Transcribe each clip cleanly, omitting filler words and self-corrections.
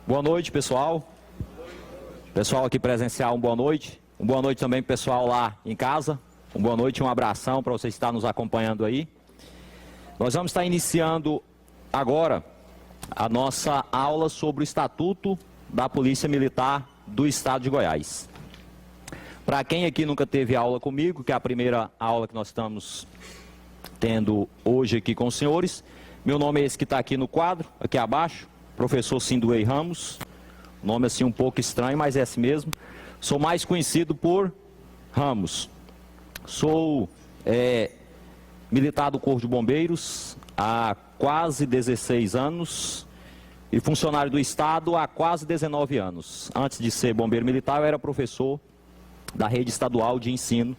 Boa noite, pessoal. Pessoal aqui presencial, boa noite. Boa noite também pro pessoal lá em casa. Boa noite, um abração para vocês que estão nos acompanhando aí. Nós vamos estar iniciando agora a nossa aula sobre o Estatuto da Polícia Militar do Estado de Goiás. Para quem aqui nunca teve aula comigo, que é a primeira aula que nós estamos tendo hoje aqui com os senhores, meu nome é esse que está aqui no quadro, aqui abaixo, professor Sinduei Ramos, nome assim um pouco estranho, mas é esse mesmo. Sou mais conhecido por Ramos. Sou militar do Corpo de Bombeiros há quase 16 anos e funcionário do Estado há quase 19 anos. Antes de ser bombeiro militar, eu era professor da rede estadual de ensino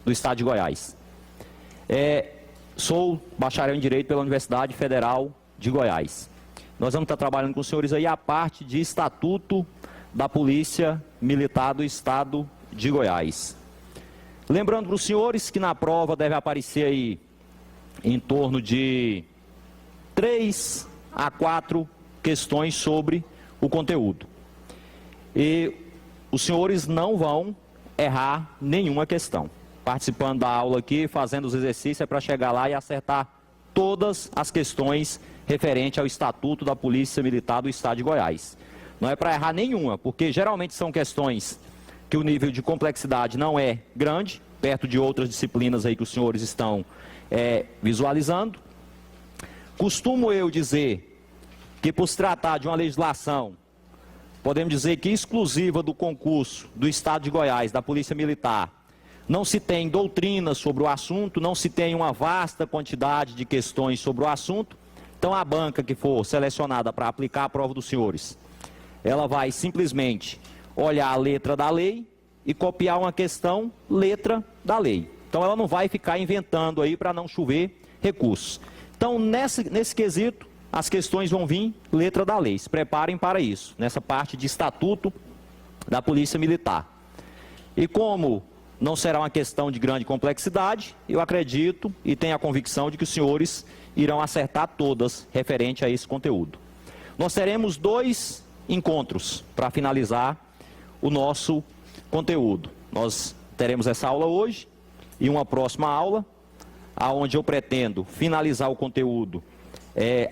do Estado de Goiás. Sou bacharel em Direito pela Universidade Federal de Goiás. Nós vamos estar trabalhando com os senhores aí a parte de Estatuto da Polícia Militar do Estado de Goiás. Lembrando para os senhores que na prova deve aparecer aí em torno de 3 a 4 questões sobre o conteúdo. E os senhores não vão errar nenhuma questão. Participando da aula aqui, fazendo os exercícios, é para chegar lá e acertar todas as questões referentes ao Estatuto da Polícia Militar do Estado de Goiás. Não é para errar nenhuma, porque geralmente são questões que o nível de complexidade não é grande, perto de outras disciplinas aí que os senhores estão visualizando. Costumo eu dizer que, por se tratar de uma legislação, podemos dizer que exclusiva do concurso do Estado de Goiás, da Polícia Militar, não se tem doutrina sobre o assunto, não se tem uma vasta quantidade de questões sobre o assunto. Então, a banca que for selecionada para aplicar a prova dos senhores, ela vai simplesmente olhar a letra da lei e copiar uma questão, letra da lei. Então, ela não vai ficar inventando aí para não chover recursos. Então, nesse quesito, as questões vão vir letra da lei. Se preparem para isso, nessa parte de Estatuto da Polícia Militar. E como não será uma questão de grande complexidade, eu acredito e tenho a convicção de que os senhores irão acertar todas referente a esse conteúdo. Nós teremos 2 encontros para finalizar o nosso conteúdo. Nós teremos essa aula hoje e uma próxima aula, onde eu pretendo finalizar o conteúdo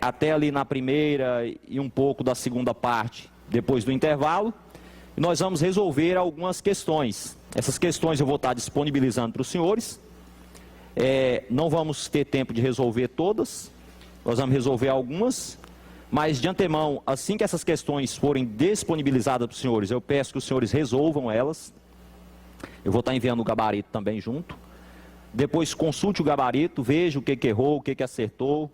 até ali na primeira e um pouco da segunda parte, depois do intervalo. E nós vamos resolver algumas questões. Essas questões eu vou estar disponibilizando para os senhores. Não vamos ter tempo de resolver todas, nós vamos resolver algumas, mas de antemão, assim que essas questões forem disponibilizadas para os senhores, eu peço que os senhores resolvam elas. Eu vou estar enviando o gabarito também junto. Depois consulte o gabarito, veja o que errou, o que acertou,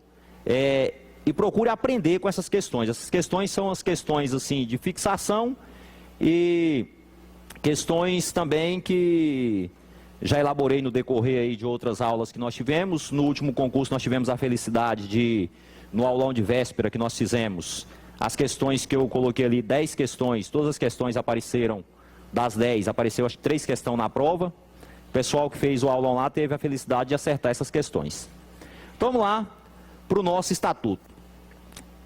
e procure aprender com essas questões. Essas questões são as questões assim, de fixação e questões também que já elaborei no decorrer aí de outras aulas que nós tivemos. No último concurso nós tivemos a felicidade de, no aulão de véspera que nós fizemos, as questões que eu coloquei ali, 10 questões, todas as questões apareceram, das 10, apareceu acho que 3 questões na prova. O pessoal que fez o aulão lá teve a felicidade de acertar essas questões. Então, vamos lá para o nosso estatuto.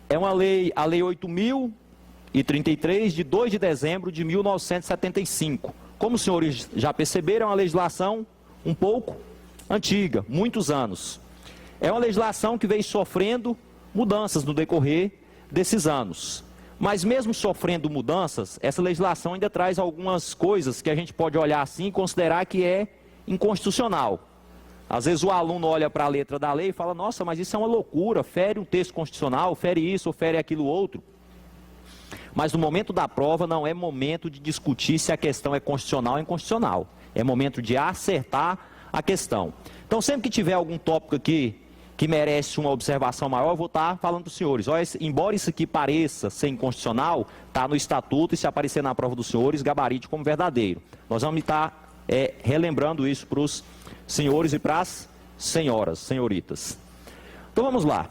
É uma lei, a Lei 8.033, de 2 de dezembro de 1975. Como os senhores já perceberam, é uma legislação um pouco antiga, muitos anos. É uma legislação que vem sofrendo mudanças no decorrer desses anos. Mas mesmo sofrendo mudanças, essa legislação ainda traz algumas coisas que a gente pode olhar assim e considerar que é inconstitucional. Às vezes o aluno olha para a letra da lei e fala, nossa, mas isso é uma loucura, fere um texto constitucional, fere isso ou fere aquilo outro. Mas no momento da prova não é momento de discutir se a questão é constitucional ou inconstitucional. É momento de acertar a questão. Então, sempre que tiver algum tópico aqui que merece uma observação maior, eu vou estar falando para os senhores. Olha, embora isso aqui pareça ser inconstitucional, está no estatuto e se aparecer na prova dos senhores, gabarite como verdadeiro. Nós vamos estar relembrando isso para os senhores e para as senhoras, senhoritas. Então vamos lá.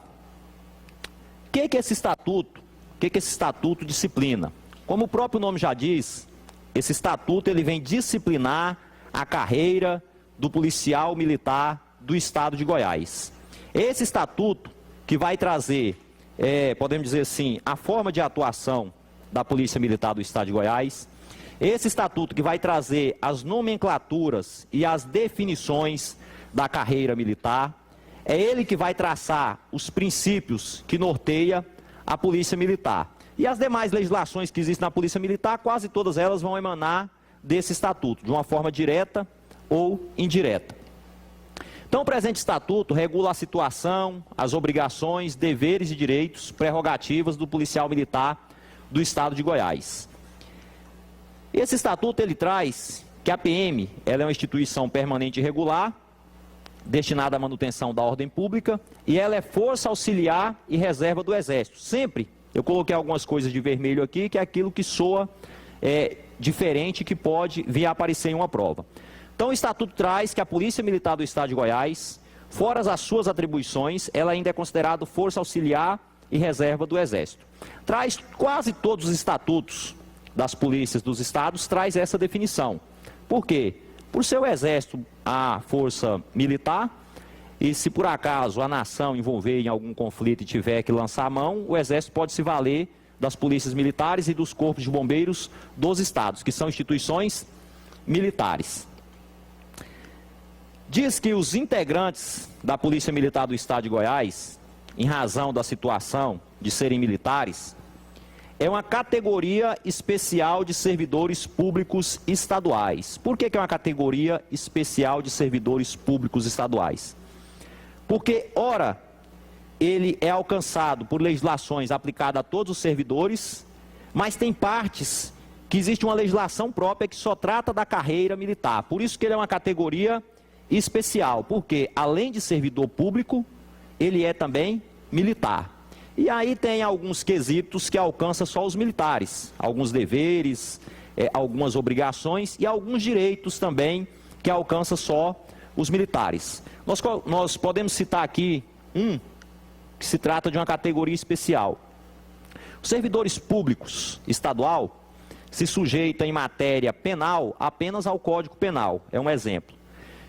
O que é esse estatuto? O que esse estatuto disciplina? Como o próprio nome já diz, esse estatuto ele vem disciplinar a carreira do policial militar do Estado de Goiás. Esse estatuto que vai trazer, podemos dizer assim, a forma de atuação da Polícia Militar do Estado de Goiás. Esse estatuto que vai trazer as nomenclaturas e as definições da carreira militar, é ele que vai traçar os princípios que norteia a Polícia Militar. E as demais legislações que existem na Polícia Militar, quase todas elas vão emanar desse estatuto, de uma forma direta ou indireta. Então, o presente estatuto regula a situação, as obrigações, deveres e direitos, prerrogativas do policial militar do Estado de Goiás. Esse estatuto ele traz que a PM ela é uma instituição permanente e regular, destinada à manutenção da ordem pública, e ela é força auxiliar e reserva do Exército. Sempre, eu coloquei algumas coisas de vermelho aqui, que é aquilo que soa diferente, que pode vir a aparecer em uma prova. Então, o estatuto traz que a Polícia Militar do Estado de Goiás, fora as suas atribuições, ela ainda é considerada força auxiliar e reserva do Exército. Traz quase todos os estatutos das polícias dos estados, traz essa definição. Por quê? Por ser o Exército a força militar, e se por acaso a nação envolver em algum conflito e tiver que lançar a mão, o Exército pode se valer das polícias militares e dos corpos de bombeiros dos estados, que são instituições militares. Diz que os integrantes da Polícia Militar do Estado de Goiás, em razão da situação de serem militares, é uma categoria especial de servidores públicos estaduais. Por que é uma categoria especial de servidores públicos estaduais? Porque, ora, ele é alcançado por legislações aplicadas a todos os servidores, mas tem partes que existe uma legislação própria que só trata da carreira militar. Por isso que ele é uma categoria especial, porque além de servidor público, ele é também militar. E aí tem alguns quesitos que alcançam só os militares, alguns deveres, algumas obrigações e alguns direitos também que alcançam só os militares. Nós podemos citar aqui que se trata de uma categoria especial. Os servidores públicos estadual se sujeitam em matéria penal apenas ao Código Penal, é um exemplo.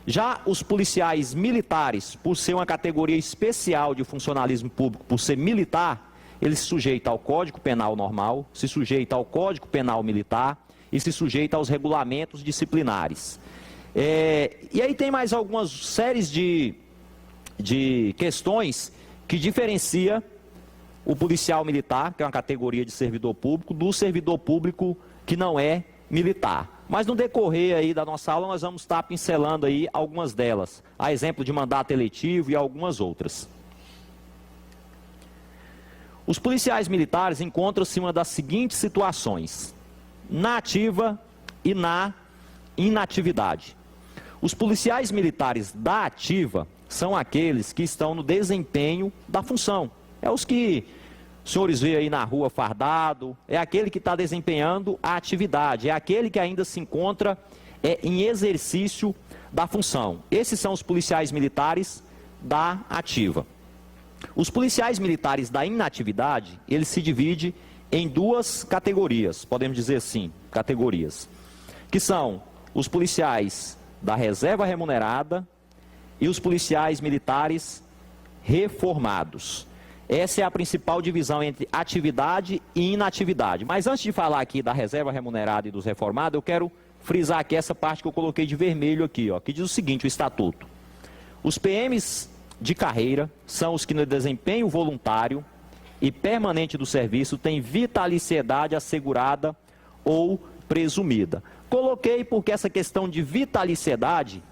Já os policiais militares, por ser uma categoria especial de funcionalismo público, por ser militar, eles se sujeitam ao Código Penal normal, se sujeitam ao Código Penal militar e se sujeitam aos regulamentos disciplinares. E aí tem mais algumas séries de questões que diferencia o policial militar, que é uma categoria de servidor público, do servidor público que não é militar. Mas no decorrer aí da nossa aula nós vamos estar pincelando aí algumas delas, a exemplo de mandato eletivo e algumas outras. Os policiais militares encontram-se em uma das seguintes situações: na ativa e na inatividade. Os policiais militares da ativa são aqueles que estão no desempenho da função. É os que os senhores veem aí na rua fardado, é aquele que está desempenhando a atividade, é aquele que ainda se encontra em exercício da função. Esses são os policiais militares da ativa. Os policiais militares da inatividade, eles se dividem em duas categorias, podemos dizer assim, categorias, que são os policiais da reserva remunerada e os policiais militares reformados. Essa é a principal divisão entre atividade e inatividade. Mas antes de falar aqui da reserva remunerada e dos reformados, eu quero frisar aqui essa parte que eu coloquei de vermelho aqui, ó, que diz o seguinte, o estatuto: os PMs de carreira são os que no desempenho voluntário e permanente do serviço têm vitaliciedade assegurada ou presumida. Coloquei porque essa questão de vitaliciedade,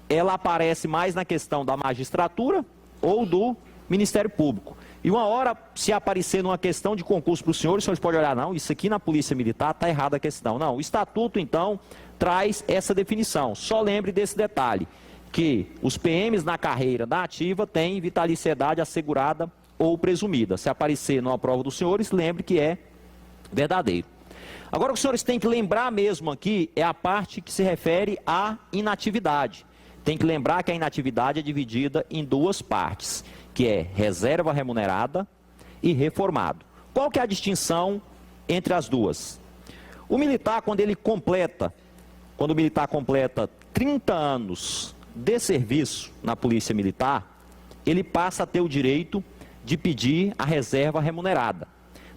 ela aparece mais na questão da magistratura ou do Ministério Público. E uma hora, se aparecer numa questão de concurso para os senhores podem olhar, não, isso aqui na Polícia Militar está errada a questão. Não, o Estatuto, então, traz essa definição. Só lembre desse detalhe, que os PMs na carreira da ativa têm vitaliciedade assegurada ou presumida. Se aparecer numa prova dos senhores, lembre que é verdadeiro. Agora, o que os senhores têm que lembrar mesmo aqui é a parte que se refere à inatividade. Tem que lembrar que a inatividade é dividida em duas partes, que é reserva remunerada e reformado. Qual que é a distinção entre as duas? O militar, quando o militar completa 30 anos de serviço na Polícia Militar, ele passa a ter o direito de pedir a reserva remunerada.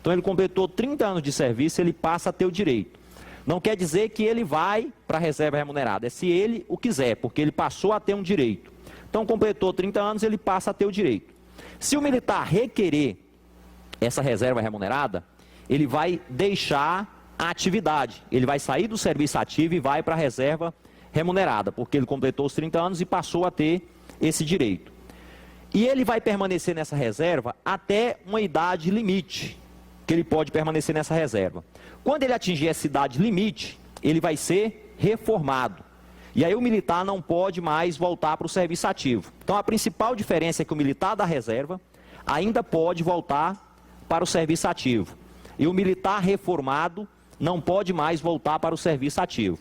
Então ele completou 30 anos de serviço, ele passa a ter o direito. Não quer dizer que ele vai para a reserva remunerada, é se ele o quiser, porque ele passou a ter um direito. Então completou 30 anos, ele passa a ter o direito. Se o militar requerer essa reserva remunerada, ele vai deixar a atividade, ele vai sair do serviço ativo e vai para a reserva remunerada, porque ele completou os 30 anos e passou a ter esse direito. E ele vai permanecer nessa reserva até uma idade limite, que ele pode permanecer nessa reserva. Quando ele atingir essa idade limite, ele vai ser reformado. E aí o militar não pode mais voltar para o serviço ativo. Então a principal diferença é que o militar da reserva ainda pode voltar para o serviço ativo. E o militar reformado não pode mais voltar para o serviço ativo.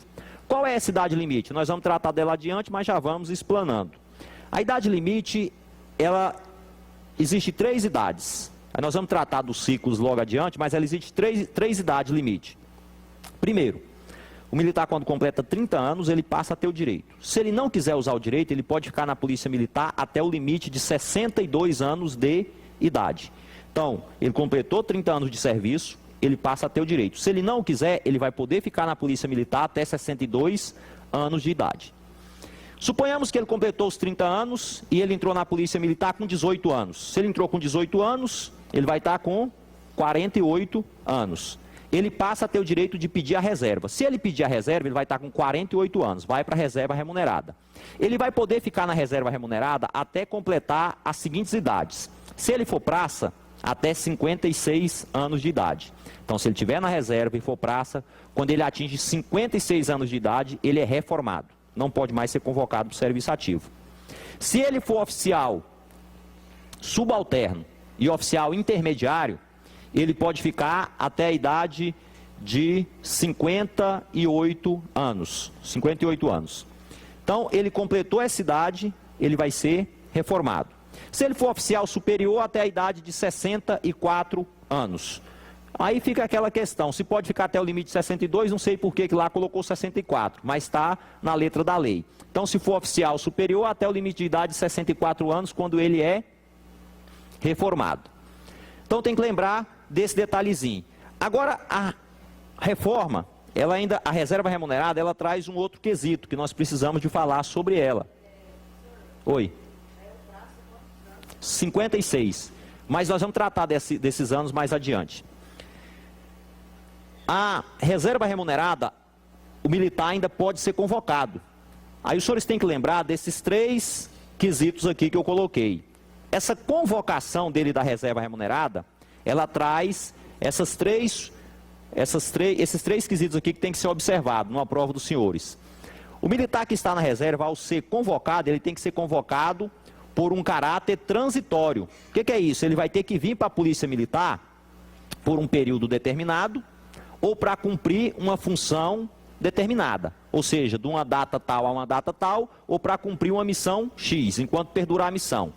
Qual é essa idade limite? Nós vamos tratar dela adiante, mas já vamos explanando. A idade limite, ela existe 3 idades. Aí nós vamos tratar dos ciclos logo adiante, mas ela existe três idades limite. Primeiro, o militar quando completa 30 anos, ele passa a ter o direito. Se ele não quiser usar o direito, ele pode ficar na polícia militar até o limite de 62 anos de idade. Então, ele completou 30 anos de serviço, ele passa a ter o direito. Se ele não quiser, ele vai poder ficar na polícia militar até 62 anos de idade. Suponhamos que ele completou os 30 anos e ele entrou na polícia militar com 18 anos. Se ele entrou com 18 anos, ele vai estar com 48 anos. Ele passa a ter o direito de pedir a reserva. Se ele pedir a reserva, ele vai estar com 48 anos, vai para a reserva remunerada. Ele vai poder ficar na reserva remunerada até completar as seguintes idades. Se ele for praça, até 56 anos de idade. Então, se ele estiver na reserva e for praça, quando ele atinge 56 anos de idade, ele é reformado. Não pode mais ser convocado para o serviço ativo. Se ele for oficial subalterno e oficial intermediário, ele pode ficar até a idade de 58 anos. 58 anos. Então, ele completou essa idade, ele vai ser reformado. Se ele for oficial superior, até a idade de 64 anos. Aí fica aquela questão, se pode ficar até o limite de 62, não sei por que lá colocou 64, mas está na letra da lei. Então, se for oficial superior, até o limite de idade de 64 anos, quando ele é reformado. Então, tem que lembrar desse detalhezinho. Agora, a reforma, a reserva remunerada, ela traz um outro quesito, que nós precisamos de falar sobre ela. Oi? 56. Mas nós vamos tratar desses anos mais adiante. A reserva remunerada, o militar ainda pode ser convocado. Aí os senhores têm que lembrar desses 3 quesitos aqui que eu coloquei. Essa convocação dele da reserva remunerada, ela traz esses três quesitos aqui que tem que ser observado numa prova dos senhores. O militar que está na reserva, ao ser convocado, ele tem que ser convocado por um caráter transitório. O que é isso? Ele vai ter que vir para a polícia militar por um período determinado ou para cumprir uma função determinada. Ou seja, de uma data tal a uma data tal, ou para cumprir uma missão X, enquanto perdurar a missão.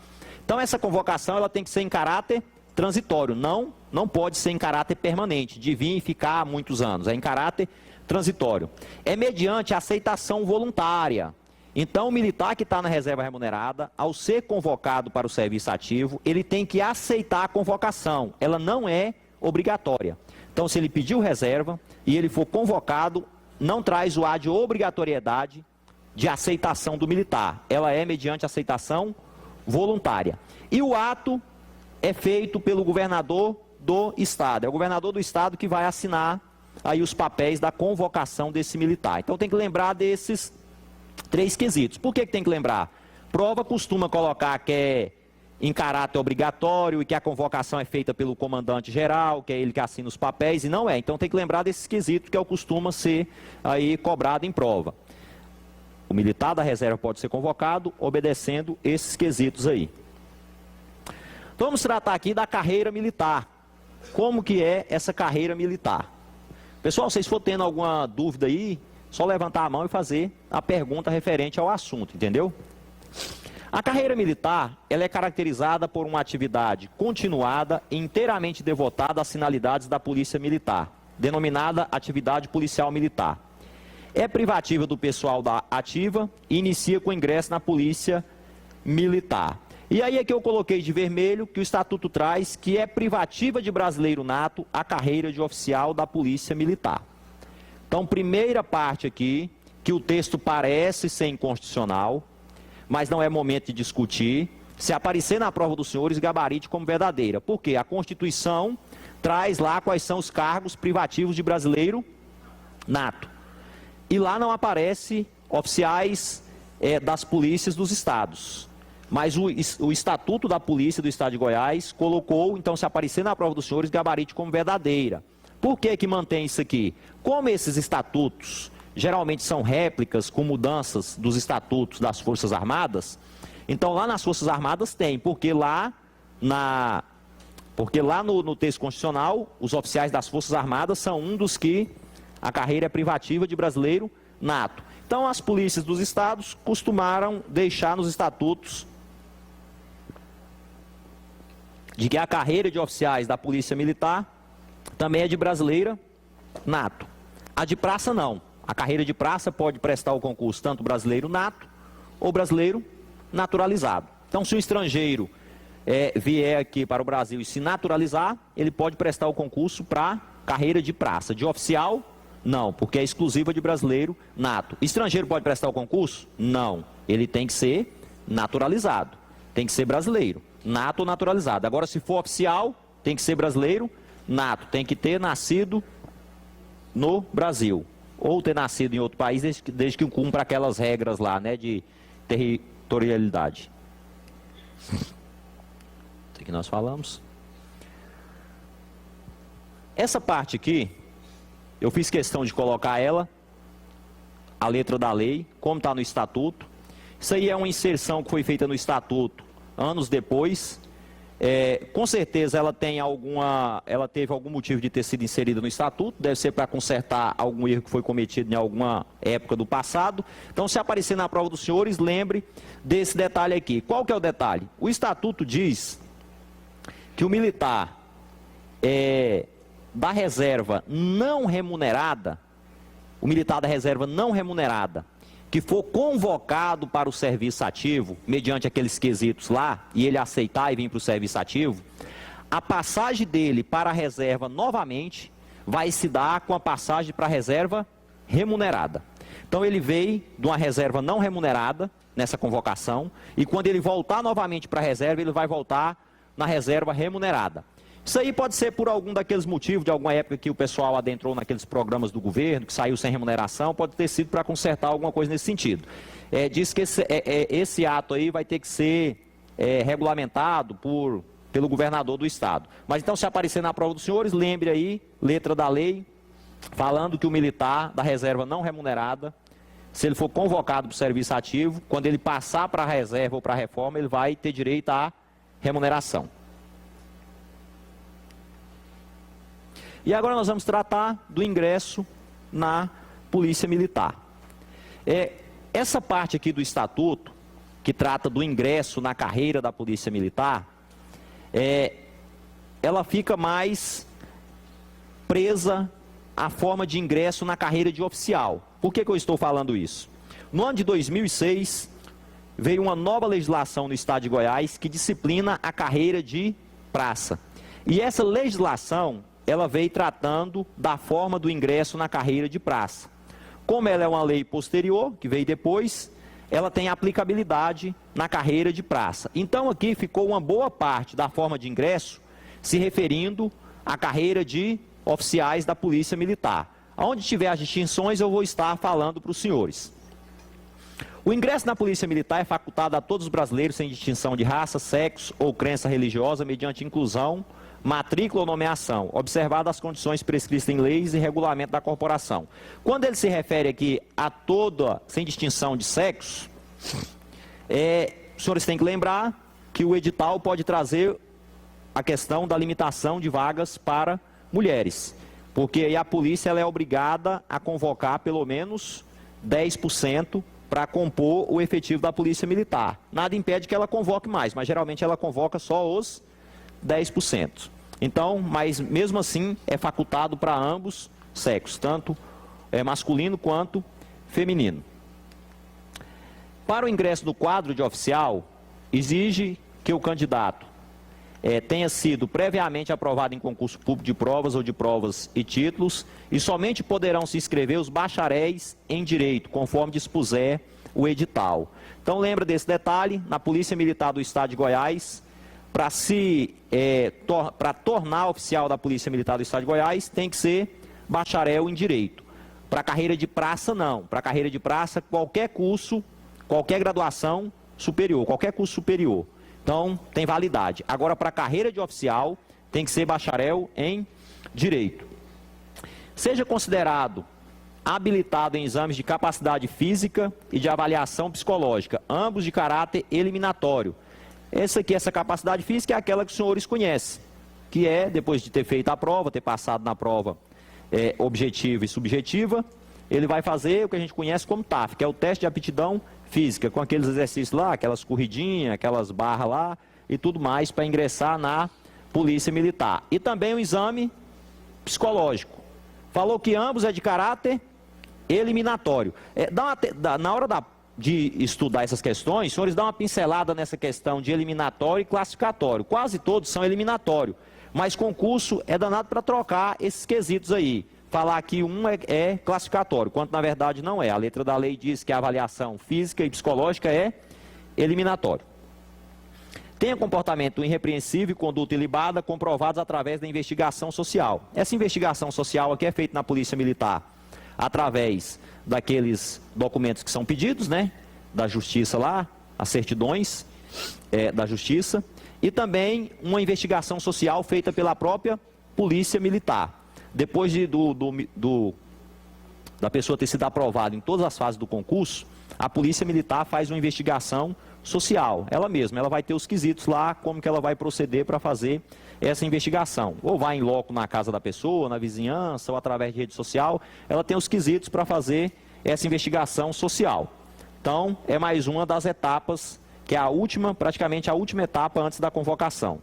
Então essa convocação ela tem que ser em caráter transitório, não pode ser em caráter permanente, de vir e ficar muitos anos, é em caráter transitório. É mediante aceitação voluntária. Então o militar que está na reserva remunerada, ao ser convocado para o serviço ativo, ele tem que aceitar a convocação, ela não é obrigatória. Então se ele pediu reserva e ele for convocado, não traz o A de obrigatoriedade de aceitação do militar, ela é mediante aceitação voluntária. E o ato é feito pelo governador do estado, é o governador do estado que vai assinar aí os papéis da convocação desse militar. Então tem que lembrar desses 3 quesitos. Por que tem que lembrar? Prova costuma colocar que é em caráter obrigatório e que a convocação é feita pelo comandante geral, que é ele que assina os papéis, e não é. Então tem que lembrar desses quesitos que costuma ser aí cobrado em prova. O militar da reserva pode ser convocado obedecendo esses quesitos aí. Então, vamos tratar aqui da carreira militar. Como que é essa carreira militar? Pessoal, se vocês for tendo alguma dúvida aí, só levantar a mão e fazer a pergunta referente ao assunto, entendeu? A carreira militar, ela é caracterizada por uma atividade continuada e inteiramente devotada às finalidades da polícia militar, denominada atividade policial militar. É privativa do pessoal da ativa e inicia com o ingresso na polícia militar. E aí é que eu coloquei de vermelho que o Estatuto traz que é privativa de brasileiro nato a carreira de oficial da Polícia Militar. Então, primeira parte aqui, que o texto parece ser inconstitucional, mas não é momento de discutir. Se aparecer na prova dos senhores, gabarite como verdadeira. Porque a Constituição traz lá quais são os cargos privativos de brasileiro nato. E lá não aparece oficiais das polícias dos estados. Mas o Estatuto da Polícia do Estado de Goiás colocou, então, se aparecer na prova dos senhores, gabarite como verdadeira. Por que que mantém isso aqui? Como esses estatutos geralmente são réplicas com mudanças dos estatutos das Forças Armadas, então lá nas Forças Armadas tem, porque lá no texto constitucional, os oficiais das Forças Armadas são um dos que a carreira é privativa de brasileiro nato. Então as polícias dos estados costumaram deixar nos estatutos de que a carreira de oficiais da Polícia Militar também é de brasileira nato. A de praça não. A carreira de praça pode prestar o concurso tanto brasileiro nato ou brasileiro naturalizado. Então, se o estrangeiro vier aqui para o Brasil e se naturalizar, ele pode prestar o concurso para carreira de praça. De oficial, não, porque é exclusiva de brasileiro nato. Estrangeiro pode prestar o concurso? Não. Ele tem que ser naturalizado. Tem que ser brasileiro, nato ou naturalizado. Agora, se for oficial, tem que ser brasileiro nato. Tem que ter nascido no Brasil. Ou ter nascido em outro país, desde que cumpra aquelas regras lá, né, de territorialidade. Isso que nós falamos. Essa parte aqui, eu fiz questão de colocar ela, a letra da lei, como está no estatuto. Isso aí é uma inserção que foi feita no estatuto anos depois. Com certeza ela teve algum motivo de ter sido inserida no estatuto, deve ser para consertar algum erro que foi cometido em alguma época do passado. Então, se aparecer na prova dos senhores, lembre desse detalhe aqui. Qual que é o detalhe? O estatuto diz que o militar da reserva não remunerada, o militar da reserva não remunerada, que for convocado para o serviço ativo, mediante aqueles quesitos lá, e ele aceitar e vir para o serviço ativo, a passagem dele para a reserva novamente vai se dar com a passagem para a reserva remunerada. Então ele veio de uma reserva não remunerada, nessa convocação, e quando ele voltar novamente para a reserva, ele vai voltar na reserva remunerada. Isso aí pode ser por algum daqueles motivos, de alguma época que o pessoal adentrou naqueles programas do governo, que saiu sem remuneração, pode ter sido para consertar alguma coisa nesse sentido. Diz que esse ato aí vai ter que ser regulamentado pelo governador do estado. Mas então, se aparecer na prova dos senhores, lembre aí, letra da lei, falando que o militar da reserva não remunerada, se ele for convocado para o serviço ativo, quando ele passar para a reserva ou para a reforma, ele vai ter direito à remuneração. E agora nós vamos tratar do ingresso na Polícia Militar. Essa parte aqui do Estatuto, que trata do ingresso na carreira da Polícia Militar, ela fica mais presa à forma de ingresso na carreira de oficial. Por que eu estou falando isso? No ano de 2006, veio uma nova legislação no Estado de Goiás que disciplina a carreira de praça. E essa legislação, ela veio tratando da forma do ingresso na carreira de praça. Como ela é uma lei posterior, que veio depois, ela tem aplicabilidade na carreira de praça. Então aqui ficou uma boa parte da forma de ingresso se referindo à carreira de oficiais da Polícia Militar. Onde tiver as distinções, eu vou estar falando para os senhores. O ingresso na Polícia Militar é facultado a todos os brasileiros, sem distinção de raça, sexo ou crença religiosa, mediante inclusão, matrícula ou nomeação, observadas as condições prescritas em leis e regulamento da corporação. Quando ele se refere aqui a toda, sem distinção de sexo, os senhores têm que lembrar que o edital pode trazer a questão da limitação de vagas para mulheres, porque aí a polícia ela é obrigada a convocar pelo menos 10% para compor o efetivo da Polícia Militar. Nada impede que ela convoque mais, mas geralmente ela convoca só os 10%. Então, mas mesmo assim é facultado para ambos sexos, tanto masculino quanto feminino. Para o ingresso no quadro de oficial, exige que o candidato tenha sido previamente aprovado em concurso público de provas ou de provas e títulos, e somente poderão se inscrever os bacharéis em direito, conforme dispuser o edital. Então lembra desse detalhe, na Polícia Militar do Estado de Goiás, para tornar oficial da Polícia Militar do Estado de Goiás, tem que ser bacharel em direito. Para carreira de praça, não. Para carreira de praça, qualquer curso, qualquer graduação superior, qualquer curso superior. Então, tem validade. Agora, para carreira de oficial, tem que ser bacharel em direito. Seja considerado habilitado em exames de capacidade física e de avaliação psicológica, ambos de caráter eliminatório. Essa capacidade física é aquela que os senhores conhecem, que é, depois de ter feito a prova, ter passado na prova objetiva e subjetiva, ele vai fazer o que a gente conhece como TAF, que é o teste de aptidão física, com aqueles exercícios lá, aquelas corridinhas, aquelas barras lá e tudo mais para ingressar na Polícia Militar. E também o exame psicológico. Falou que ambos é de caráter eliminatório. Na hora de estudar essas questões, os senhores dão uma pincelada nessa questão de eliminatório e classificatório. Quase todos são eliminatório, mas concurso é danado para trocar esses quesitos aí. Falar que um é classificatório, quando na verdade não é. A letra da lei diz que a avaliação física e psicológica é eliminatório. Tenha comportamento irrepreensível e conduta ilibada comprovados através da investigação social. Essa investigação social aqui é feita na Polícia Militar através daqueles documentos que são pedidos, né, da Justiça lá, as certidões da Justiça, e também uma investigação social feita pela própria Polícia Militar. Depois da pessoa ter sido aprovada em todas as fases do concurso, a Polícia Militar faz uma investigação social, ela mesma, ela vai ter os quesitos lá, como que ela vai proceder para fazer essa investigação. Ou vai em loco na casa da pessoa, na vizinhança, ou através de rede social, ela tem os quesitos para fazer essa investigação social. Então, é mais uma das etapas, que é a última, praticamente a última etapa antes da convocação.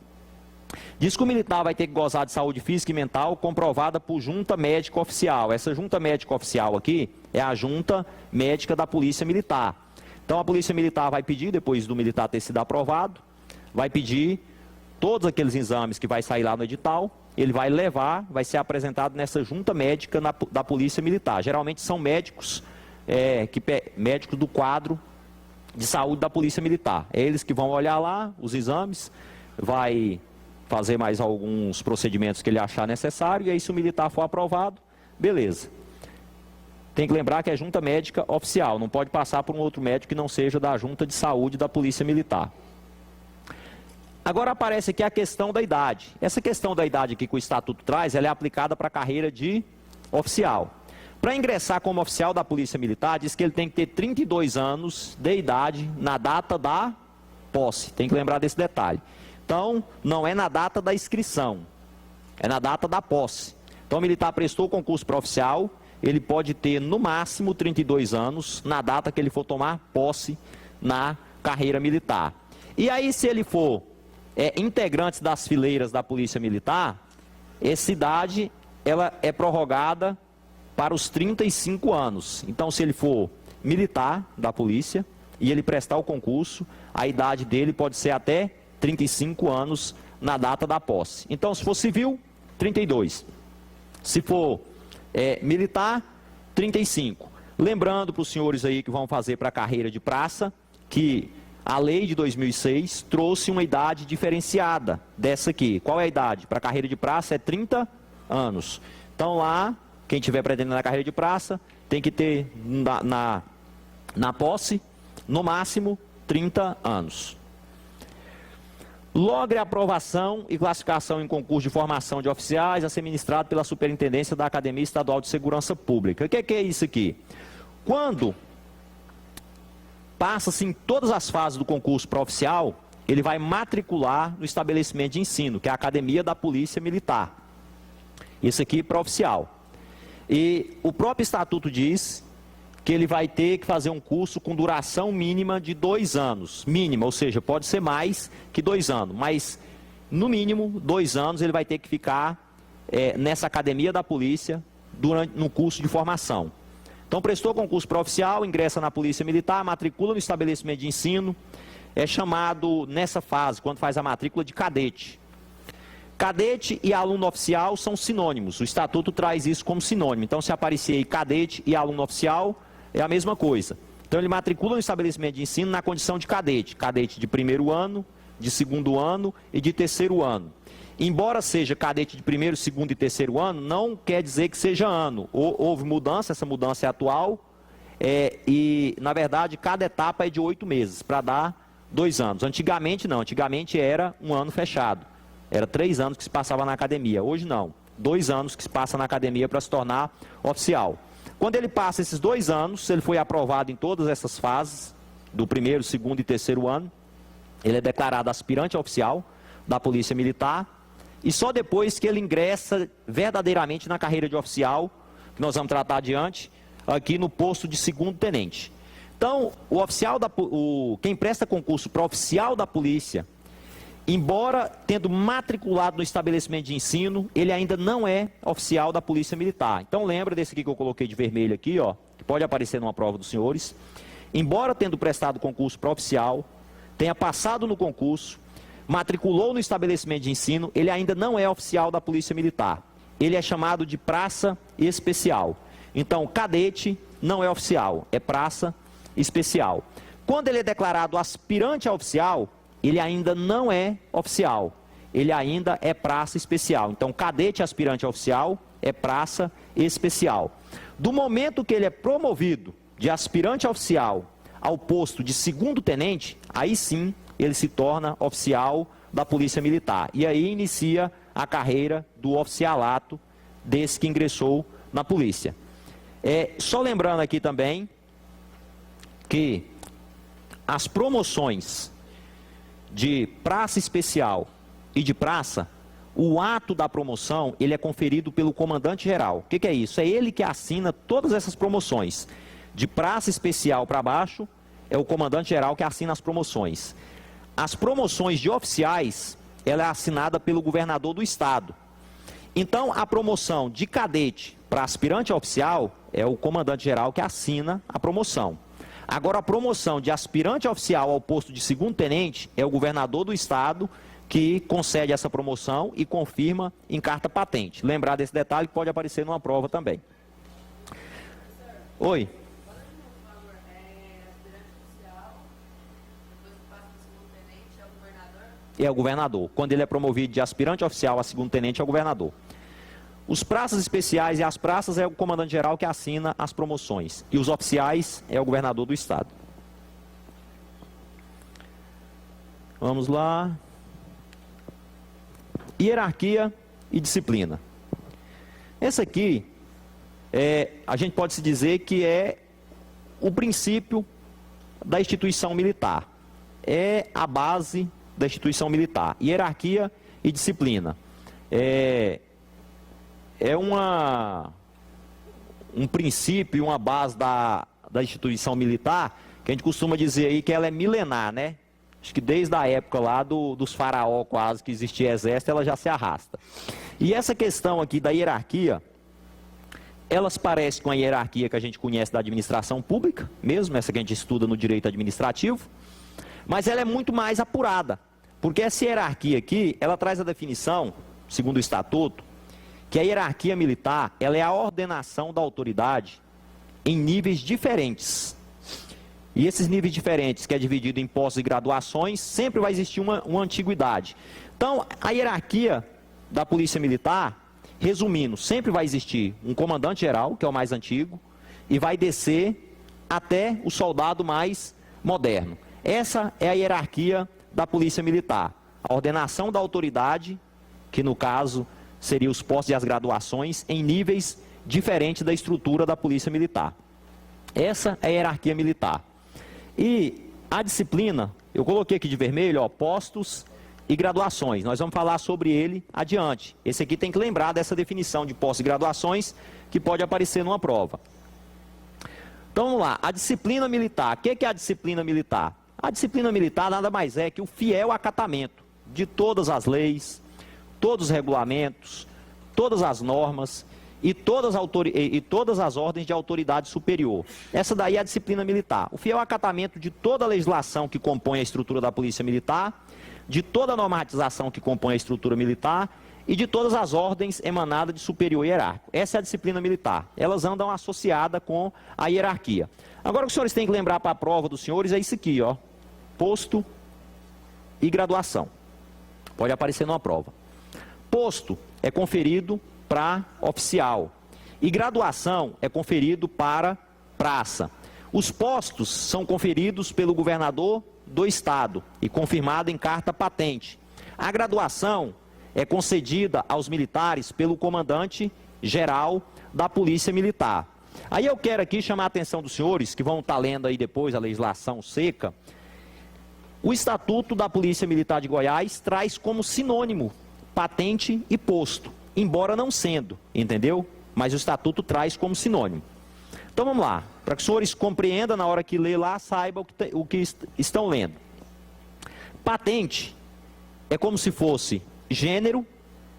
Diz que o militar vai ter que gozar de saúde física e mental comprovada por junta médica oficial. Essa junta médica oficial aqui é a junta médica da Polícia Militar. Então a Polícia Militar vai pedir, depois do militar ter sido aprovado, vai pedir todos aqueles exames que vai sair lá no edital, ele vai levar, vai ser apresentado nessa junta médica da Polícia Militar. Geralmente são médicos, médicos do quadro de saúde da Polícia Militar. É eles que vão olhar lá os exames, vai fazer mais alguns procedimentos que ele achar necessário, e aí se o militar for aprovado, beleza. Tem que lembrar que é junta médica oficial, não pode passar por um outro médico que não seja da junta de saúde da Polícia Militar. Agora aparece aqui a questão da idade. Essa questão da idade aqui que o Estatuto traz, ela é aplicada para a carreira de oficial. Para ingressar como oficial da Polícia Militar, diz que ele tem que ter 32 anos de idade na data da posse. Tem que lembrar desse detalhe. Então, não é na data da inscrição, é na data da posse. Então, o militar prestou o concurso para oficial, ele pode ter no máximo 32 anos na data que ele for tomar posse na carreira militar. E aí, se ele for integrante das fileiras da Polícia Militar, essa idade ela é prorrogada para os 35 anos. Então, se ele for militar da polícia e ele prestar o concurso, a idade dele pode ser até 35 anos na data da posse. Então, se for civil, 32. Se for militar, 35. Lembrando para os senhores aí que vão fazer para a carreira de praça, que a lei de 2006 trouxe uma idade diferenciada dessa aqui. Qual é a idade? Para a carreira de praça é 30 anos. Então lá, quem estiver pretendendo na carreira de praça, tem que ter na posse, no máximo, 30 anos. Logre a aprovação e classificação em concurso de formação de oficiais a ser ministrado pela Superintendência da Academia Estadual de Segurança Pública. O que é isso aqui? Quando passa-se em todas as fases do concurso para oficial, ele vai matricular no estabelecimento de ensino, que é a Academia da Polícia Militar. Isso aqui para oficial. E o próprio Estatuto diz que ele vai ter que fazer um curso com duração mínima de 2 anos. Mínima, ou seja, pode ser mais que 2 anos, mas no mínimo 2 anos ele vai ter que ficar nessa academia da polícia no curso de formação. Então prestou concurso para oficial, ingressa na Polícia Militar, matricula no estabelecimento de ensino, é chamado, nessa fase, quando faz a matrícula, de cadete. Cadete e aluno oficial são sinônimos, o Estatuto traz isso como sinônimo. Então, se aparecer aí cadete e aluno oficial, é a mesma coisa. Então, ele matricula no estabelecimento de ensino na condição de cadete. Cadete de primeiro ano, de segundo ano e de terceiro ano. Embora seja cadete de primeiro, segundo e terceiro ano, não quer dizer que seja ano. Houve mudança, essa mudança é atual, e, na verdade, cada etapa é de 8 meses, para dar 2 anos. Antigamente, não. Antigamente era um ano fechado. Era 3 anos que se passava na academia. Hoje, não. 2 anos que se passa na academia para se tornar oficial. Quando ele passa esses 2 anos, ele foi aprovado em todas essas fases, do primeiro, segundo e terceiro ano, ele é declarado aspirante oficial da Polícia Militar, e só depois que ele ingressa verdadeiramente na carreira de oficial, que nós vamos tratar adiante, aqui no posto de segundo tenente. Então, quem presta concurso para oficial da polícia, embora tendo matriculado no estabelecimento de ensino, ele ainda não é oficial da Polícia Militar. Então, lembra desse aqui que eu coloquei de vermelho aqui, ó, que pode aparecer numa prova dos senhores. Embora tendo prestado concurso para oficial, tenha passado no concurso, matriculou no estabelecimento de ensino, ele ainda não é oficial da Polícia Militar. Ele é chamado de praça especial. Então, cadete não é oficial, é praça especial. Quando ele é declarado aspirante a oficial, ele ainda não é oficial, ele ainda é praça especial. Então, cadete aspirante a oficial é praça especial. Do momento que ele é promovido de aspirante a oficial ao posto de segundo tenente, aí sim ele se torna oficial da Polícia Militar. E aí inicia a carreira do oficialato desse que ingressou na polícia. Só lembrando aqui também que as promoções de praça especial e de praça, o ato da promoção, ele é conferido pelo comandante-geral. O que é isso? É ele que assina todas essas promoções. De praça especial para baixo, é o comandante-geral que assina as promoções. As promoções de oficiais, ela é assinada pelo governador do estado. Então, a promoção de cadete para aspirante a oficial, é o comandante-geral que assina a promoção. Agora, a promoção de aspirante a oficial ao posto de segundo tenente, é o governador do estado que concede essa promoção e confirma em carta patente. Lembrar desse detalhe que pode aparecer numa prova também. Oi. É o governador. Quando ele é promovido de aspirante oficial a segundo tenente, é o governador. Os praças especiais e as praças é o comandante-geral que assina as promoções. E os oficiais é o governador do estado. Vamos lá. Hierarquia e disciplina. Esse aqui, a gente pode se dizer que é o princípio da instituição militar. É a base da instituição militar. Hierarquia e disciplina. Um princípio, uma base da instituição militar, que a gente costuma dizer aí que ela é milenar, né? Acho que desde a época lá dos faraós quase que existia exército, ela já se arrasta. E essa questão aqui da hierarquia, elas parecem com a hierarquia que a gente conhece da administração pública, mesmo essa que a gente estuda no direito administrativo, mas ela é muito mais apurada, porque essa hierarquia aqui, ela traz a definição, segundo o estatuto, que a hierarquia militar, ela é a ordenação da autoridade em níveis diferentes. E esses níveis diferentes, que é dividido em postos e graduações, sempre vai existir uma antiguidade. Então, a hierarquia da Polícia Militar, resumindo, sempre vai existir um comandante-geral, que é o mais antigo, e vai descer até o soldado mais moderno. Essa é a hierarquia da Polícia Militar. A ordenação da autoridade, que no caso seriam os postos e as graduações, em níveis diferentes da estrutura da Polícia Militar. Essa é a hierarquia militar. E a disciplina, eu coloquei aqui de vermelho, ó, postos e graduações. Nós vamos falar sobre ele adiante. Esse aqui tem que lembrar dessa definição de postos e graduações, que pode aparecer numa prova. Então vamos lá, a disciplina militar. O que é a disciplina militar? A disciplina militar nada mais é que o fiel acatamento de todas as leis, todos os regulamentos, todas as normas e todas as ordens de autoridade superior. Essa daí é a disciplina militar. O fiel acatamento de toda a legislação que compõe a estrutura da Polícia Militar, de toda a normatização que compõe a estrutura militar e de todas as ordens emanadas de superior hierárquico. Essa é a disciplina militar. Elas andam associadas com a hierarquia. Agora o que os senhores têm que lembrar para a prova dos senhores é isso aqui, ó. Posto e graduação. Pode aparecer numa prova. Posto é conferido para oficial e graduação é conferido para praça. Os postos são conferidos pelo governador do estado e confirmado em carta patente. A graduação é concedida aos militares pelo comandante geral da Polícia Militar. Aí eu quero aqui chamar a atenção dos senhores que vão estar lendo aí depois a legislação seca. O Estatuto da Polícia Militar de Goiás traz como sinônimo patente e posto, embora não sendo, entendeu? Mas o Estatuto traz como sinônimo. Então vamos lá, para que os senhores compreendam na hora que lê lá, saibam o que estão lendo. Patente é como se fosse gênero,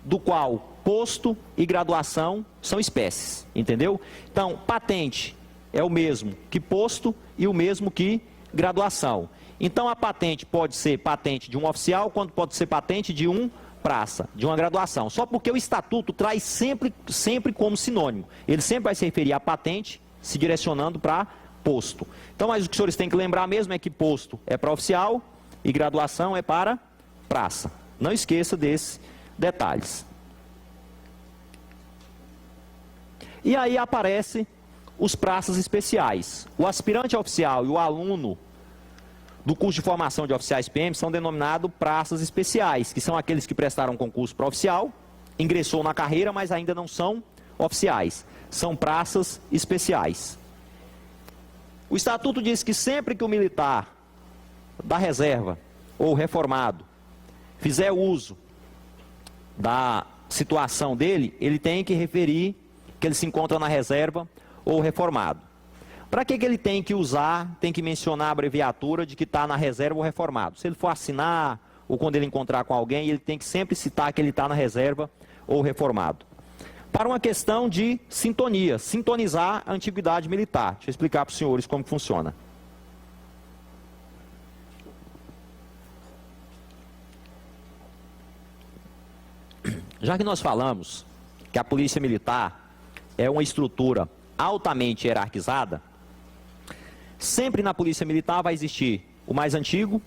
do qual posto e graduação são espécies, entendeu? Então, patente é o mesmo que posto e o mesmo que graduação. Então, a patente pode ser patente de um oficial, quanto pode ser patente de um praça, de uma graduação. Só porque o Estatuto traz sempre como sinônimo. Ele sempre vai se referir à patente, se direcionando para posto. Então, mas o que os senhores têm que lembrar mesmo é que posto é para oficial e graduação é para praça. Não esqueça desses detalhes. E aí aparecem os praças especiais. O aspirante oficial e o aluno do curso de formação de oficiais PM são denominados praças especiais, que são aqueles que prestaram concurso para oficial, ingressou na carreira, mas ainda não são oficiais. São praças especiais. O Estatuto diz que sempre que o militar da reserva ou reformado fizer uso da situação dele, ele tem que referir que ele se encontra na reserva ou reformado. Para que ele tem que usar, tem que mencionar a abreviatura de que está na reserva ou reformado. Se ele for assinar ou quando ele encontrar com alguém, ele tem que sempre citar que ele está na reserva ou reformado. Para uma questão de sintonia, sintonizar a antiguidade militar. Deixa eu explicar para os senhores como funciona. Já que nós falamos que a Polícia Militar é uma estrutura altamente hierarquizada, sempre na Polícia Militar vai existir o mais antigo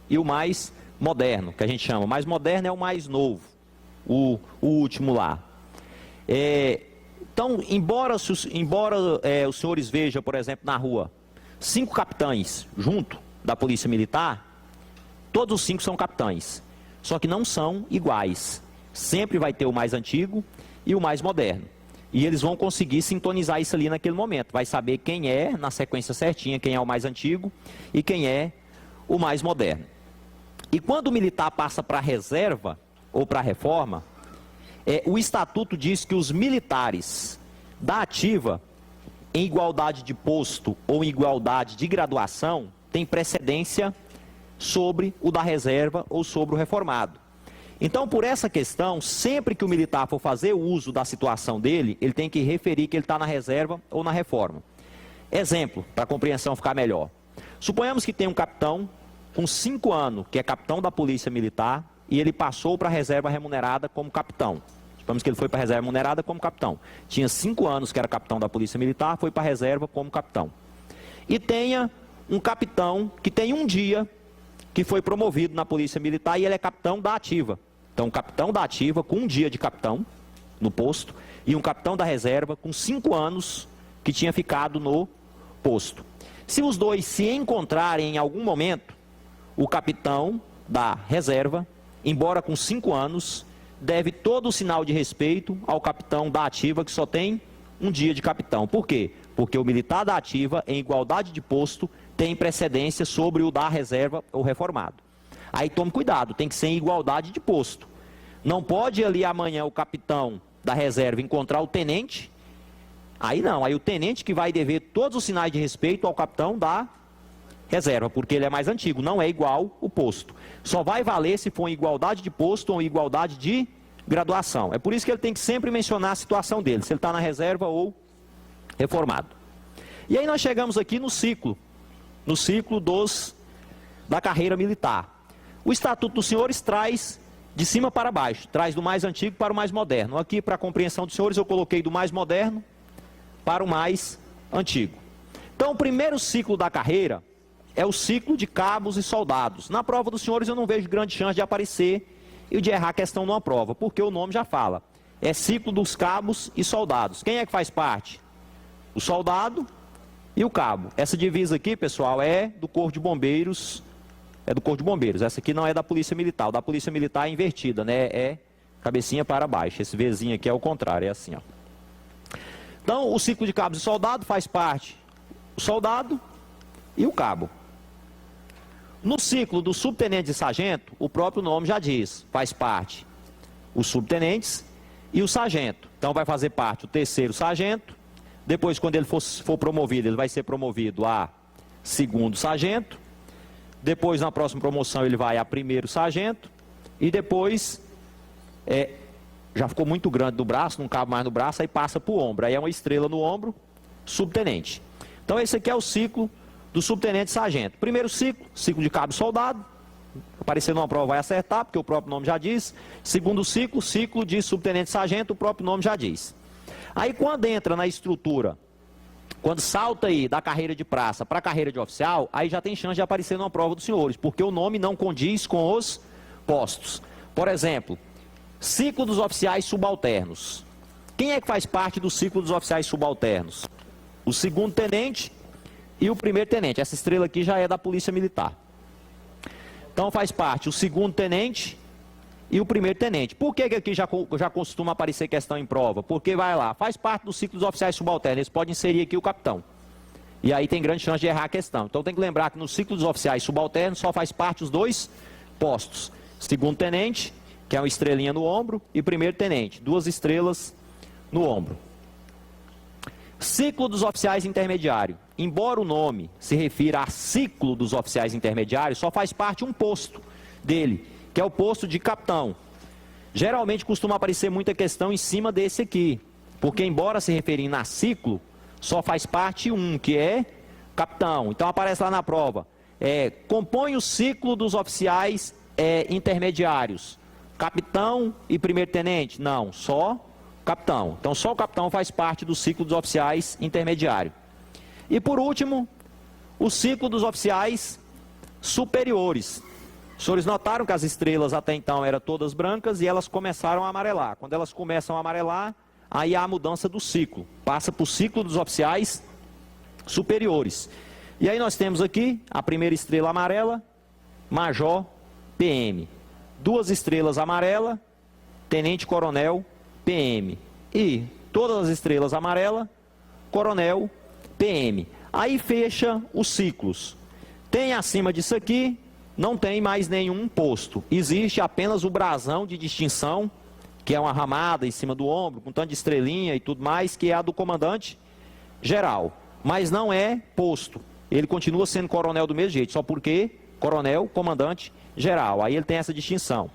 e o mais moderno, que a gente chama. O mais moderno é o mais novo, o último lá. Então, embora os senhores vejam, por exemplo, na rua, 5 capitães junto da Polícia Militar, todos os 5 são capitães, só que não são iguais. Sempre vai ter o mais antigo e o mais moderno. E eles vão conseguir sintonizar isso ali naquele momento. Vai saber quem é, na sequência certinha, quem é o mais antigo e quem é o mais moderno. E quando o militar passa para a reserva ou para a reforma, o Estatuto diz que os militares da ativa, em igualdade de posto ou em igualdade de graduação, têm precedência sobre o da reserva ou sobre o reformado. Então, por essa questão, sempre que o militar for fazer o uso da situação dele, ele tem que referir que ele está na reserva ou na reforma. Exemplo, para a compreensão ficar melhor. Suponhamos que tem um capitão com 5 anos, que é capitão da Polícia Militar, e ele passou para a reserva remunerada como capitão. Suponhamos que ele foi para a reserva remunerada como capitão. Tinha 5 anos que era capitão da Polícia Militar, foi para a reserva como capitão. E tenha um capitão que tem um dia que foi promovido na Polícia Militar e ele é capitão da ativa. Então, capitão da ativa com um dia de capitão no posto e um capitão da reserva com 5 anos que tinha ficado no posto. Se os dois se encontrarem em algum momento, o capitão da reserva, embora com 5 anos, deve todo o sinal de respeito ao capitão da ativa que só tem um dia de capitão. Por quê? Porque o militar da ativa, em igualdade de posto, tem precedência sobre o da reserva ou reformado. Aí tome cuidado, tem que ser em igualdade de posto. Não pode ali amanhã o capitão da reserva encontrar o tenente, aí não, aí o tenente que vai dever todos os sinais de respeito ao capitão da reserva, porque ele é mais antigo, não é igual o posto. Só vai valer se for em igualdade de posto ou em igualdade de graduação. É por isso que ele tem que sempre mencionar a situação dele, se ele está na reserva ou reformado. E aí nós chegamos aqui no ciclo da carreira militar. O Estatuto dos Senhores traz de cima para baixo, traz do mais antigo para o mais moderno. Aqui, para a compreensão dos senhores, eu coloquei do mais moderno para o mais antigo. Então, o primeiro ciclo da carreira é o ciclo de cabos e soldados. Na prova dos senhores eu não vejo grande chance de aparecer e de errar a questão numa prova, porque o nome já fala. É ciclo dos cabos e soldados. Quem é que faz parte? O soldado e o cabo. Essa divisa aqui, pessoal, é do Corpo de Bombeiros. É do Corpo de Bombeiros. Essa aqui não é da Polícia Militar. O da Polícia Militar é invertida, né? É cabecinha para baixo. Esse Vzinho aqui é o contrário, é assim, ó. Então, o ciclo de cabos e soldado faz parte o soldado e o cabo. No ciclo do subtenente e sargento, o próprio nome já diz, faz parte os subtenentes e o sargento. Então vai fazer parte o terceiro sargento, depois quando ele for promovido, ele vai ser promovido a segundo sargento, depois na próxima promoção ele vai a primeiro sargento, e depois, já ficou muito grande do braço, não cabe mais no braço, aí passa para o ombro, aí é uma estrela no ombro, subtenente. Então esse aqui é o ciclo do subtenente e sargento. Primeiro ciclo, ciclo de cabo e soldado. Aparecer numa prova vai acertar, porque o próprio nome já diz. Segundo ciclo, ciclo de subtenente e sargento, o próprio nome já diz. Aí quando entra na estrutura, quando salta aí da carreira de praça para a carreira de oficial, aí já tem chance de aparecer numa prova dos senhores, porque o nome não condiz com os postos. Por exemplo, ciclo dos oficiais subalternos. Quem é que faz parte do ciclo dos oficiais subalternos? O segundo tenente e o primeiro tenente. Essa estrela aqui já é da Polícia Militar. Então faz parte o segundo tenente e o primeiro tenente. Por que aqui já costuma aparecer questão em prova? Porque vai lá, faz parte do ciclo dos oficiais subalternos. Eles podem inserir aqui o capitão. E aí tem grande chance de errar a questão. Então tem que lembrar que no ciclo dos oficiais subalternos só faz parte os dois postos. Segundo tenente, que é uma estrelinha no ombro, e primeiro tenente, duas estrelas no ombro. Ciclo dos oficiais intermediários. Embora o nome se refira a ciclo dos oficiais intermediários, só faz parte um posto dele, que é o posto de capitão. Geralmente costuma aparecer muita questão em cima desse aqui, porque embora se referindo a ciclo, só faz parte um, que é capitão. Então aparece lá na prova, compõe o ciclo dos oficiais intermediários. Capitão e primeiro tenente? Não, só capitão. Então só o capitão faz parte do ciclo dos oficiais intermediários. E por último, o ciclo dos oficiais superiores. Os senhores notaram que as estrelas até então eram todas brancas e elas começaram a amarelar. Quando elas começam a amarelar, aí há a mudança do ciclo. Passa para o ciclo dos oficiais superiores. E aí nós temos aqui a primeira estrela amarela, Major PM. Duas estrelas amarelas, Tenente Coronel PM. E todas as estrelas amarelas, Coronel PM. Aí fecha os ciclos. Tem acima disso aqui, não tem mais nenhum posto. Existe apenas o brasão de distinção, que é uma ramada em cima do ombro, com tanto de estrelinha e tudo mais, que é a do comandante geral. Mas não é posto. Ele continua sendo coronel do mesmo jeito, só porque coronel, comandante geral. Aí ele tem essa distinção.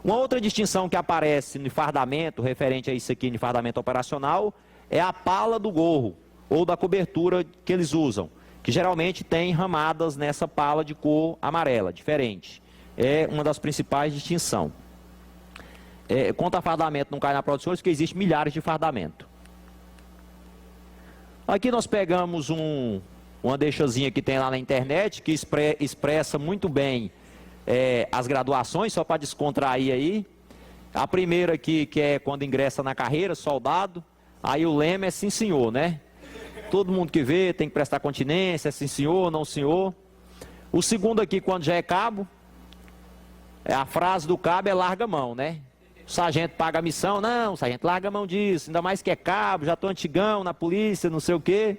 Uma outra distinção que aparece no fardamento, referente a isso aqui, no fardamento operacional, é a pala do gorro, ou da cobertura que eles usam, que geralmente tem ramadas nessa pala de cor amarela, diferente. É uma das principais distinções. Quanto a fardamento não cai na prova dos senhores, porque existe milhares de fardamento. Aqui nós pegamos uma deixazinha que tem lá na internet, que expressa muito bem as graduações, só para descontrair aí. A primeira aqui, que é quando ingressa na carreira, soldado, aí o lema é sim senhor, né? Todo mundo que vê tem que prestar continência, sim senhor, não senhor. O segundo aqui, quando já é cabo, a frase do cabo é larga a mão, né? O sargento paga a missão, não, o sargento larga a mão disso, ainda mais que é cabo, já estou antigão na polícia, não sei o quê.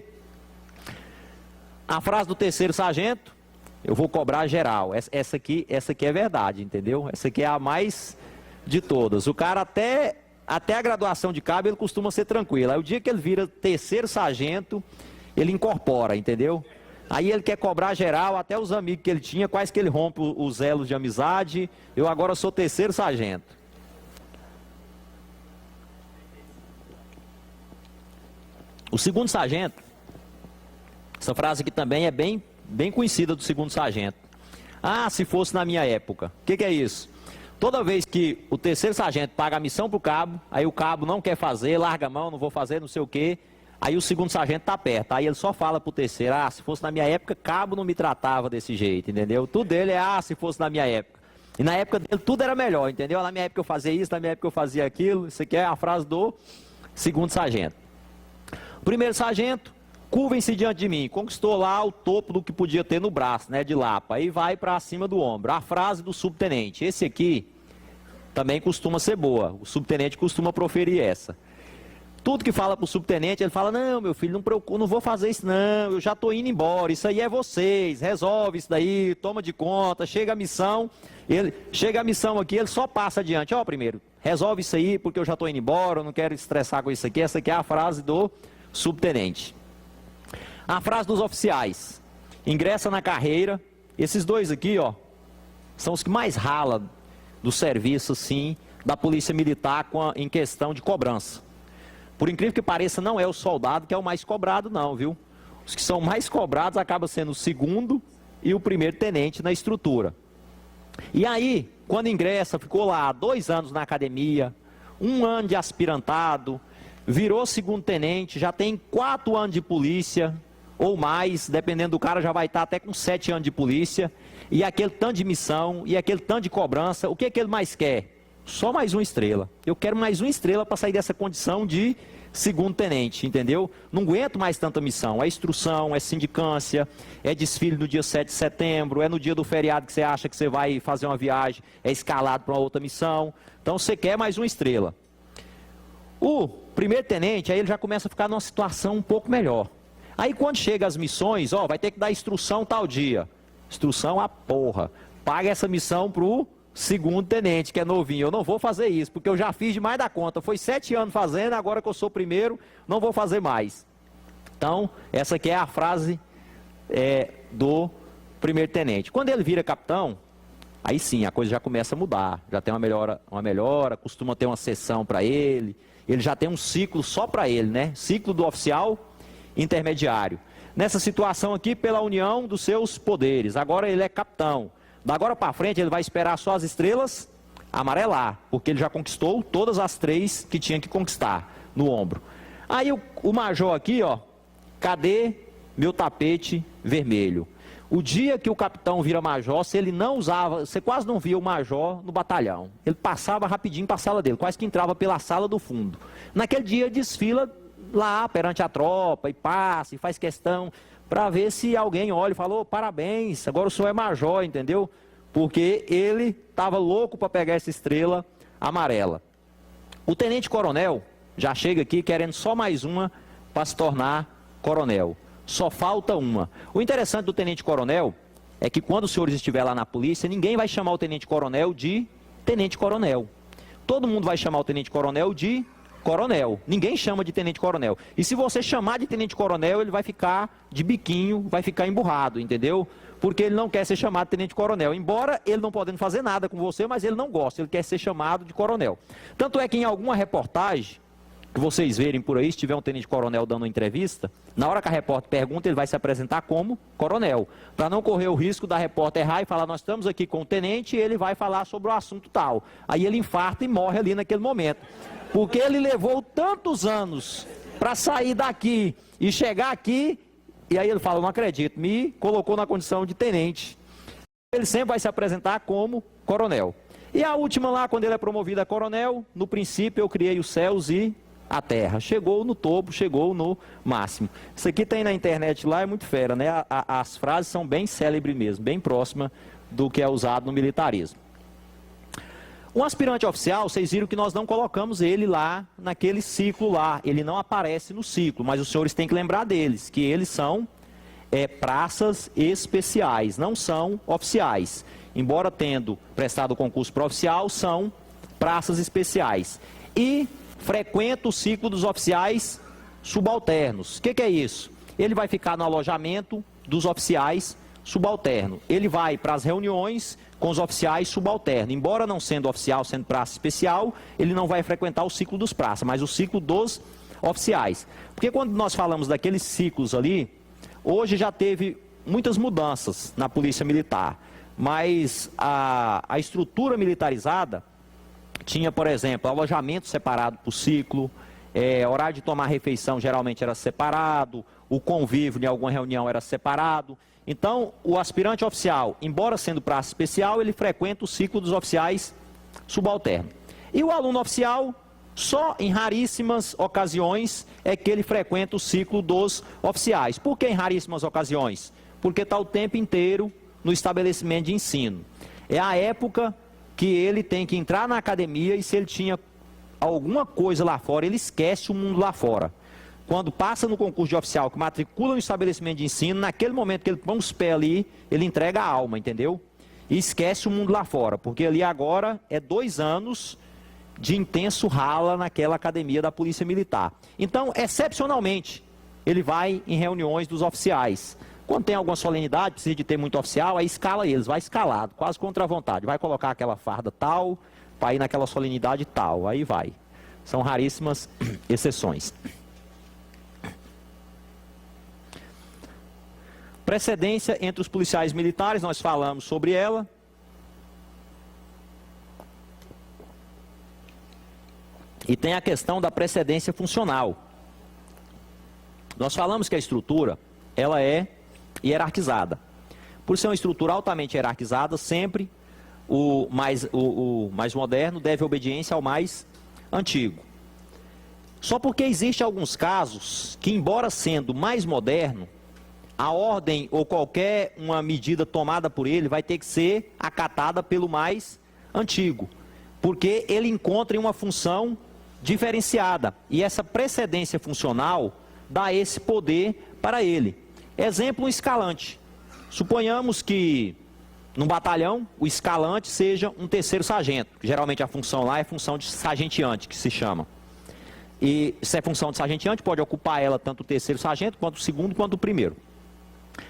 A frase do terceiro sargento, eu vou cobrar geral. Essa aqui é verdade, entendeu? Essa aqui é a mais de todas. O cara até a graduação de cabo ele costuma ser tranquilo. Aí o dia que ele vira terceiro sargento, ele incorpora, entendeu? Aí ele quer cobrar geral, até os amigos que ele tinha, quase que ele rompe os elos de amizade. Eu agora sou terceiro sargento. O segundo sargento, essa frase aqui também é bem conhecida do segundo sargento. Ah, se fosse na minha época. O que é isso? Toda vez que o terceiro sargento paga a missão para o cabo, aí o cabo não quer fazer, larga a mão, não vou fazer, não sei o quê, aí o segundo sargento está perto. Aí ele só fala para o terceiro, ah, se fosse na minha época, cabo não me tratava desse jeito, entendeu? Tudo dele é, ah, se fosse na minha época. E na época dele tudo era melhor, entendeu? Na minha época eu fazia isso, na minha época eu fazia aquilo. Isso aqui é a frase do segundo sargento. O primeiro sargento, curvem-se diante de mim. Conquistou lá o topo do que podia ter no braço, né, de lapa. Aí vai para cima do ombro. A frase do subtenente. Esse aqui também costuma ser boa. O subtenente costuma proferir essa. Tudo que fala para o subtenente, ele fala, não, meu filho, não preocupe, não vou fazer isso não, eu já estou indo embora, isso aí é vocês, resolve isso daí, toma de conta, chega a missão aqui, ele só passa adiante, ó, primeiro, resolve isso aí, porque eu já estou indo embora, eu não quero estressar com isso aqui. Essa aqui é a frase do subtenente. A frase dos oficiais, ingressa na carreira, esses dois aqui, ó, são os que mais ralam do serviço, assim, da polícia militar em questão de cobrança. Por incrível que pareça, não é o soldado que é o mais cobrado não, viu? Os que são mais cobrados acabam sendo o segundo e o primeiro tenente na estrutura. E aí, quando ingressa, ficou lá 2 anos na academia, 1 ano de aspirantado, virou segundo tenente, já tem 4 anos de polícia, ou mais, dependendo do cara, já vai estar até com 7 anos de polícia, e aquele tanto de missão, e aquele tanto de cobrança, o que ele mais quer? Só mais uma estrela. Eu quero mais uma estrela para sair dessa condição de segundo tenente, entendeu? Não aguento mais tanta missão. É instrução, é sindicância, é desfile no dia 7 de setembro, é no dia do feriado que você acha que você vai fazer uma viagem, é escalado para uma outra missão. Então você quer mais uma estrela. O primeiro tenente, aí ele já começa a ficar numa situação um pouco melhor. Aí quando chega as missões, ó, vai ter que dar instrução tal dia. Instrução a porra. Paga essa missão pro segundo tenente, que é novinho. Eu não vou fazer isso, porque eu já fiz demais da conta. Foi 7 anos fazendo, agora que eu sou primeiro, não vou fazer mais. Então, essa aqui é a frase do primeiro tenente. Quando ele vira capitão, aí sim, a coisa já começa a mudar. Já tem uma melhora, costuma ter uma sessão para ele. Ele já tem um ciclo só para ele, né? Ciclo do oficial intermediário. Nessa situação aqui, pela união dos seus poderes. Agora ele é capitão. Da agora para frente ele vai esperar só as estrelas amarelar, porque ele já conquistou todas as 3 que tinha que conquistar no ombro. Aí o major aqui, ó, cadê meu tapete vermelho? O dia que o capitão vira major, se ele não usava, você quase não via o major no batalhão. Ele passava rapidinho para a sala dele, quase que entrava pela sala do fundo. Naquele dia desfila lá perante a tropa e passa e faz questão para ver se alguém olha e fala, oh, parabéns, agora o senhor é major, entendeu? Porque ele estava louco para pegar essa estrela amarela. O tenente-coronel já chega aqui querendo só mais uma para se tornar coronel. Só falta uma. O interessante do tenente-coronel é que quando os senhores estiver lá na polícia, ninguém vai chamar o tenente-coronel de tenente-coronel. Todo mundo vai chamar o tenente-coronel de coronel. Ninguém chama de tenente-coronel. E se você chamar de tenente-coronel, ele vai ficar de biquinho, vai ficar emburrado, entendeu? Porque ele não quer ser chamado de tenente-coronel. Embora ele não podendo fazer nada com você, mas ele não gosta, ele quer ser chamado de coronel. Tanto é que em alguma reportagem que vocês verem por aí, se tiver um tenente-coronel dando uma entrevista, na hora que a repórter pergunta, ele vai se apresentar como coronel. Para não correr o risco da repórter errar e falar, nós estamos aqui com o tenente e ele vai falar sobre o assunto tal. Aí ele infarta e morre ali naquele momento. Porque ele levou tantos anos para sair daqui e chegar aqui, e aí ele fala, não acredito, me colocou na condição de tenente. Ele sempre vai se apresentar como coronel. E a última lá, quando ele é promovido a coronel, no princípio eu criei os céus e a terra. Chegou no topo, chegou no máximo. Isso aqui tem na internet lá, é muito fera, né? As frases são bem célebres mesmo, bem próximas do que é usado no militarismo. Um aspirante oficial, vocês viram que nós não colocamos ele lá naquele ciclo lá. Ele não aparece no ciclo, mas os senhores têm que lembrar deles, que eles são praças especiais, não são oficiais. Embora tendo prestado o concurso para oficial, são praças especiais. E frequenta o ciclo dos oficiais subalternos. O que é isso? Ele vai ficar no alojamento dos oficiais subalternos. Ele vai para as reuniões com os oficiais subalternos. Embora não sendo oficial, sendo praça especial, ele não vai frequentar o ciclo dos praças, mas o ciclo dos oficiais. Porque quando nós falamos daqueles ciclos ali, hoje já teve muitas mudanças na Polícia Militar, mas a estrutura militarizada tinha, por exemplo, alojamento separado por ciclo, horário de tomar refeição geralmente era separado, o convívio em alguma reunião era separado. Então, o aspirante oficial, embora sendo praça especial, ele frequenta o ciclo dos oficiais subalternos. E o aluno oficial, só em raríssimas ocasiões é que ele frequenta o ciclo dos oficiais. Por que em raríssimas ocasiões? Porque está o tempo inteiro no estabelecimento de ensino. É a época que ele tem que entrar na academia e se ele tinha alguma coisa lá fora, ele esquece o mundo lá fora. Quando passa no concurso de oficial, que matricula no estabelecimento de ensino, naquele momento que ele põe os pés ali, ele entrega a alma, entendeu? E esquece o mundo lá fora, porque ali agora é 2 anos de intenso rala naquela academia da Polícia Militar. Então, excepcionalmente, ele vai em reuniões dos oficiais. Quando tem alguma solenidade, precisa de ter muito oficial, aí escala eles, vai escalado, quase contra a vontade. Vai colocar aquela farda tal, para ir naquela solenidade tal, aí vai. São raríssimas exceções. Precedência entre os policiais militares, nós falamos sobre ela. E tem a questão da precedência funcional. Nós falamos que a estrutura, ela é hierarquizada. Por ser uma estrutura altamente hierarquizada, sempre o mais moderno deve obediência ao mais antigo. Só porque existem alguns casos que, embora sendo mais moderno, a ordem ou qualquer uma medida tomada por ele vai ter que ser acatada pelo mais antigo, porque ele encontra uma função diferenciada e essa precedência funcional dá esse poder para ele. Exemplo, um escalante. Suponhamos que num batalhão o escalante seja um terceiro sargento, que geralmente a função lá é função de sargenteante, que se chama. E se é função de sargenteante, pode ocupar ela tanto o terceiro sargento, quanto o segundo, quanto o primeiro.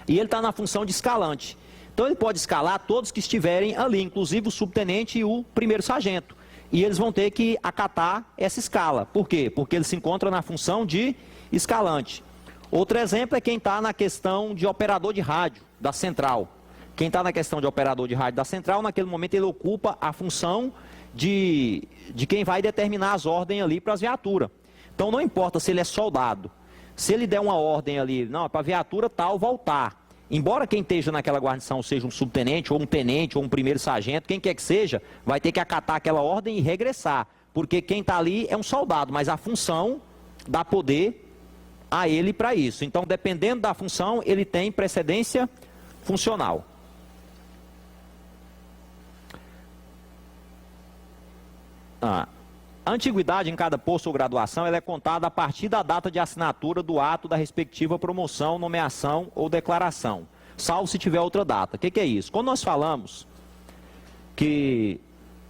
E ele está na função de escalante. Então ele pode escalar todos que estiverem ali, inclusive o subtenente e o primeiro sargento. E eles vão ter que acatar essa escala. Por quê? Porque ele se encontra na função de escalante. Outro exemplo é quem está na questão de operador de rádio da central. Quem está na questão de operador de rádio da central, naquele momento ele ocupa a função de quem vai determinar as ordens ali para as viaturas. Então não importa se ele é soldado. Se ele der uma ordem ali, não, é para a viatura tal voltar. Embora quem esteja naquela guarnição seja um subtenente, ou um tenente, ou um primeiro sargento, quem quer que seja, vai ter que acatar aquela ordem e regressar. Porque quem está ali é um soldado, mas a função dá poder a ele para isso. Então, dependendo da função, ele tem precedência funcional. A antiguidade em cada posto ou graduação ela é contada a partir da data de assinatura do ato da respectiva promoção, nomeação ou declaração, salvo se tiver outra data. O que é isso? Quando nós falamos que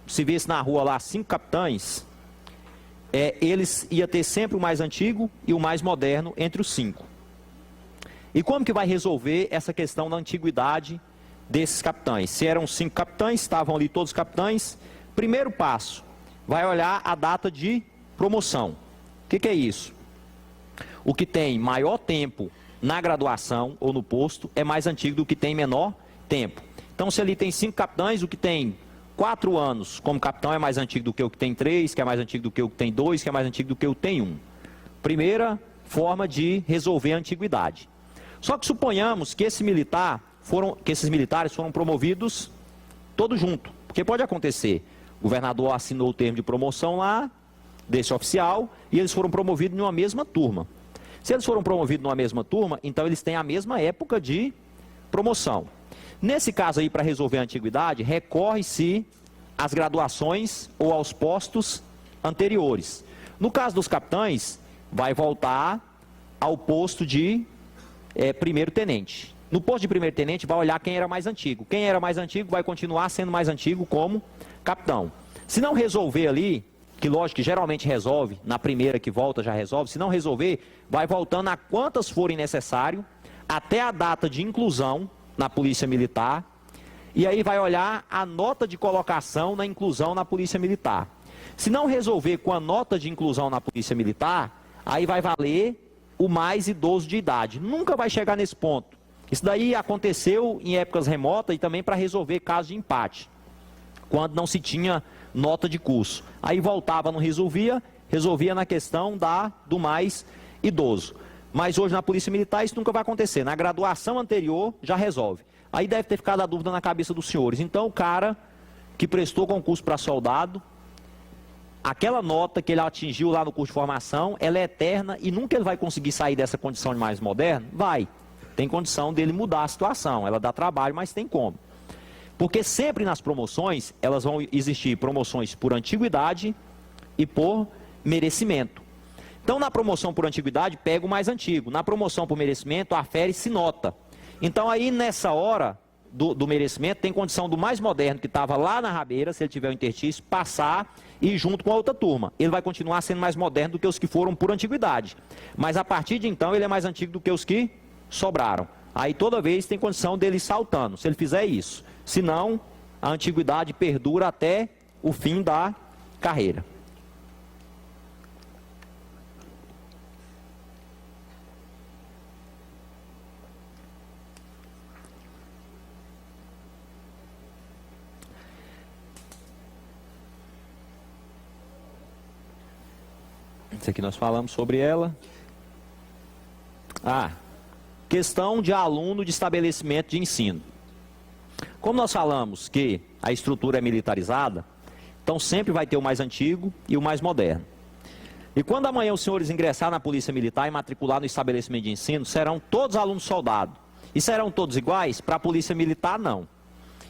se visse na rua lá 5 capitães, eles iam ter sempre o mais antigo e o mais moderno entre os 5. E como que vai resolver essa questão da antiguidade desses capitães? Se eram 5 capitães, estavam ali todos os capitães, primeiro passo, vai olhar a data de promoção. O que é isso? O que tem maior tempo na graduação ou no posto é mais antigo do que tem menor tempo. Então, se ali tem 5 capitães, o que tem 4 anos como capitão é mais antigo do que o que tem 3, que é mais antigo do que o que tem 2, que é mais antigo do que o que tem 1. Primeira forma de resolver a antiguidade. Só que suponhamos que esses militares foram promovidos todos juntos. Porque pode acontecer. O governador assinou o termo de promoção lá, desse oficial, e eles foram promovidos numa mesma turma. Se eles foram promovidos numa mesma turma, então eles têm a mesma época de promoção. Nesse caso aí, para resolver a antiguidade, recorre-se às graduações ou aos postos anteriores. No caso dos capitães, vai voltar ao posto de primeiro-tenente. No posto de primeiro-tenente, vai olhar quem era mais antigo. Quem era mais antigo vai continuar sendo mais antigo como capitão. Se não resolver ali, que lógico que geralmente resolve, na primeira que volta já resolve, se não resolver, vai voltando a quantas forem necessário, até a data de inclusão na Polícia Militar, e aí vai olhar a nota de colocação na inclusão na Polícia Militar. Se não resolver com a nota de inclusão na Polícia Militar, aí vai valer o mais idoso de idade. Nunca vai chegar nesse ponto. Isso daí aconteceu em épocas remotas e também para resolver casos de empate, quando não se tinha nota de curso. Aí voltava, não resolvia na questão do mais idoso. Mas hoje na Polícia Militar isso nunca vai acontecer. Na graduação anterior já resolve. Aí deve ter ficado a dúvida na cabeça dos senhores. Então o cara que prestou concurso para soldado, aquela nota que ele atingiu lá no curso de formação, ela é eterna e nunca ele vai conseguir sair dessa condição de mais moderno? Vai. Tem condição dele mudar a situação. Ela dá trabalho, mas tem como. Porque sempre nas promoções, elas vão existir promoções por antiguidade e por merecimento. Então, na promoção por antiguidade, pega o mais antigo. Na promoção por merecimento, afere-se nota. Então, aí nessa hora do merecimento, tem condição do mais moderno, que estava lá na rabeira, se ele tiver o interstício, passar e ir junto com a outra turma. Ele vai continuar sendo mais moderno do que os que foram por antiguidade. Mas a partir de então, ele é mais antigo do que os que sobraram. Aí toda vez tem condição dele ir saltando, se ele fizer isso. Senão, a antiguidade perdura até o fim da carreira. Isso aqui nós falamos sobre ela. Questão de aluno de estabelecimento de ensino. Como nós falamos que a estrutura é militarizada, então sempre vai ter o mais antigo e o mais moderno. E quando amanhã os senhores ingressarem na Polícia Militar e matricular no estabelecimento de ensino, serão todos alunos soldados. E serão todos iguais? Para a Polícia Militar, não.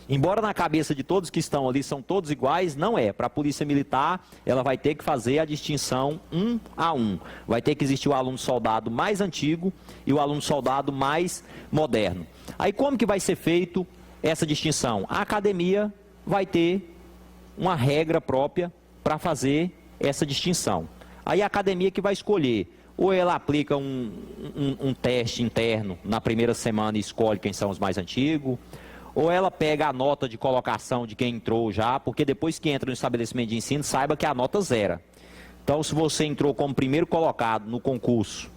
Embora na cabeça de todos que estão ali são todos iguais, não é. Para a Polícia Militar, ela vai ter que fazer a distinção 1 a 1. Vai ter que existir o aluno soldado mais antigo e o aluno soldado mais moderno. Aí como que vai ser feito essa distinção? A academia vai ter uma regra própria para fazer essa distinção. Aí a academia que vai escolher, ou ela aplica um teste interno na primeira semana e escolhe quem são os mais antigos, ou ela pega a nota de colocação de quem entrou já, porque depois que entra no estabelecimento de ensino, saiba que a nota zera. Então, se você entrou como primeiro colocado no concurso,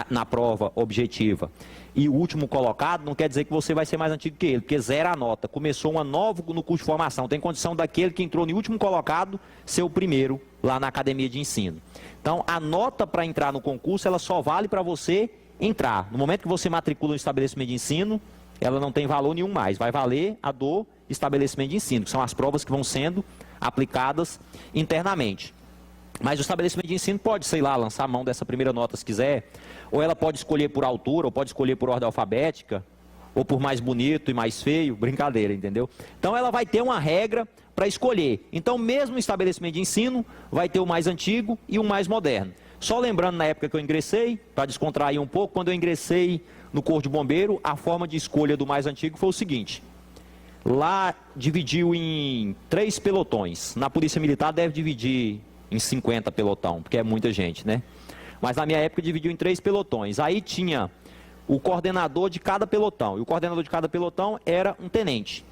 na prova objetiva, e o último colocado, não quer dizer que você vai ser mais antigo que ele, porque zera a nota. Começou uma nova no curso de formação. Tem condição daquele que entrou no último colocado ser o primeiro lá na academia de ensino. Então, a nota para entrar no concurso, ela só vale para você entrar. No momento que você matricula no estabelecimento de ensino, ela não tem valor nenhum mais, vai valer a do estabelecimento de ensino, que são as provas que vão sendo aplicadas internamente. Mas o estabelecimento de ensino pode, sei lá, lançar a mão dessa primeira nota se quiser, ou ela pode escolher por altura, ou pode escolher por ordem alfabética, ou por mais bonito e mais feio, brincadeira, entendeu? Então ela vai ter uma regra para escolher. Então mesmo o estabelecimento de ensino vai ter o mais antigo e o mais moderno. Só lembrando na época que eu ingressei, para descontrair um pouco, quando eu ingressei no Corpo de Bombeiro, a forma de escolha do mais antigo foi o seguinte: lá dividiu em 3 pelotões. Na Polícia Militar deve dividir em 50 pelotão, porque é muita gente, né? Mas na minha época dividiu em 3 pelotões. Aí tinha o coordenador de cada pelotão, e o coordenador de cada pelotão era um tenente.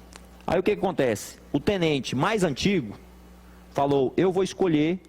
Aí o que acontece? O tenente mais antigo falou: eu vou escolher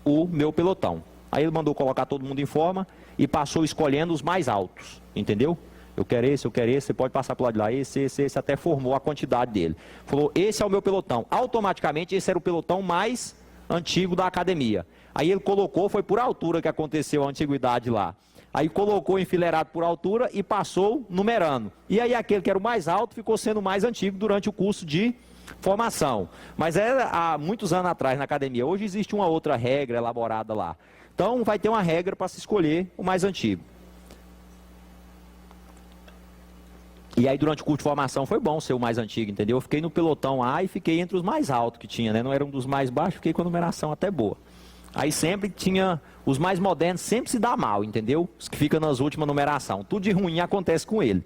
o meu pelotão. Aí ele mandou colocar todo mundo em forma e passou escolhendo os mais altos, entendeu? Eu quero esse, você pode passar para o lado de lá, esse, até formou a quantidade dele. Falou: esse é o meu pelotão. Automaticamente esse era o pelotão mais antigo da academia. Aí ele colocou, foi por altura que aconteceu a antiguidade lá. Aí colocou enfileirado por altura e passou numerando. E aí aquele que era o mais alto ficou sendo o mais antigo durante o curso de formação. Mas era há muitos anos atrás na academia. Hoje existe uma outra regra elaborada lá. Então vai ter uma regra para se escolher o mais antigo. E aí durante o curso de formação foi bom ser o mais antigo, entendeu? Eu fiquei no pelotão A e fiquei entre os mais altos que tinha, né? Não era um dos mais baixos, fiquei com a numeração até boa. Aí sempre tinha, os mais modernos sempre se dá mal, entendeu? Os que ficam nas últimas numeração. Tudo de ruim acontece com ele.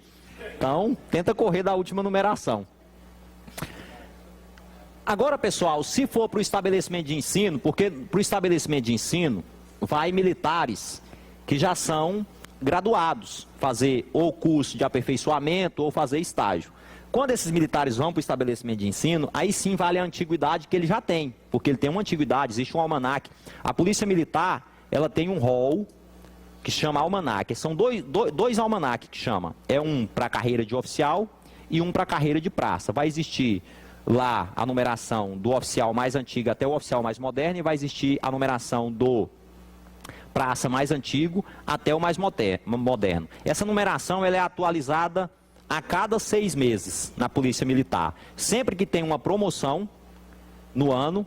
Então, tenta correr da última numeração. Agora, pessoal, se for para o estabelecimento de ensino, porque para o estabelecimento de ensino, vai militares que já são graduados, fazer ou curso de aperfeiçoamento ou fazer estágio. Quando esses militares vão para o estabelecimento de ensino, aí sim vale a antiguidade que ele já tem, porque ele tem uma antiguidade, existe um almanaque. A Polícia Militar, ela tem um rol que chama almanaque. São dois almanaques que chama. É um para a carreira de oficial e um para a carreira de praça. Vai existir lá a numeração do oficial mais antigo até o oficial mais moderno e vai existir a numeração do praça mais antigo até o mais moderno. Essa numeração ela é atualizada a cada 6 meses na Polícia Militar. Sempre que tem uma promoção no ano,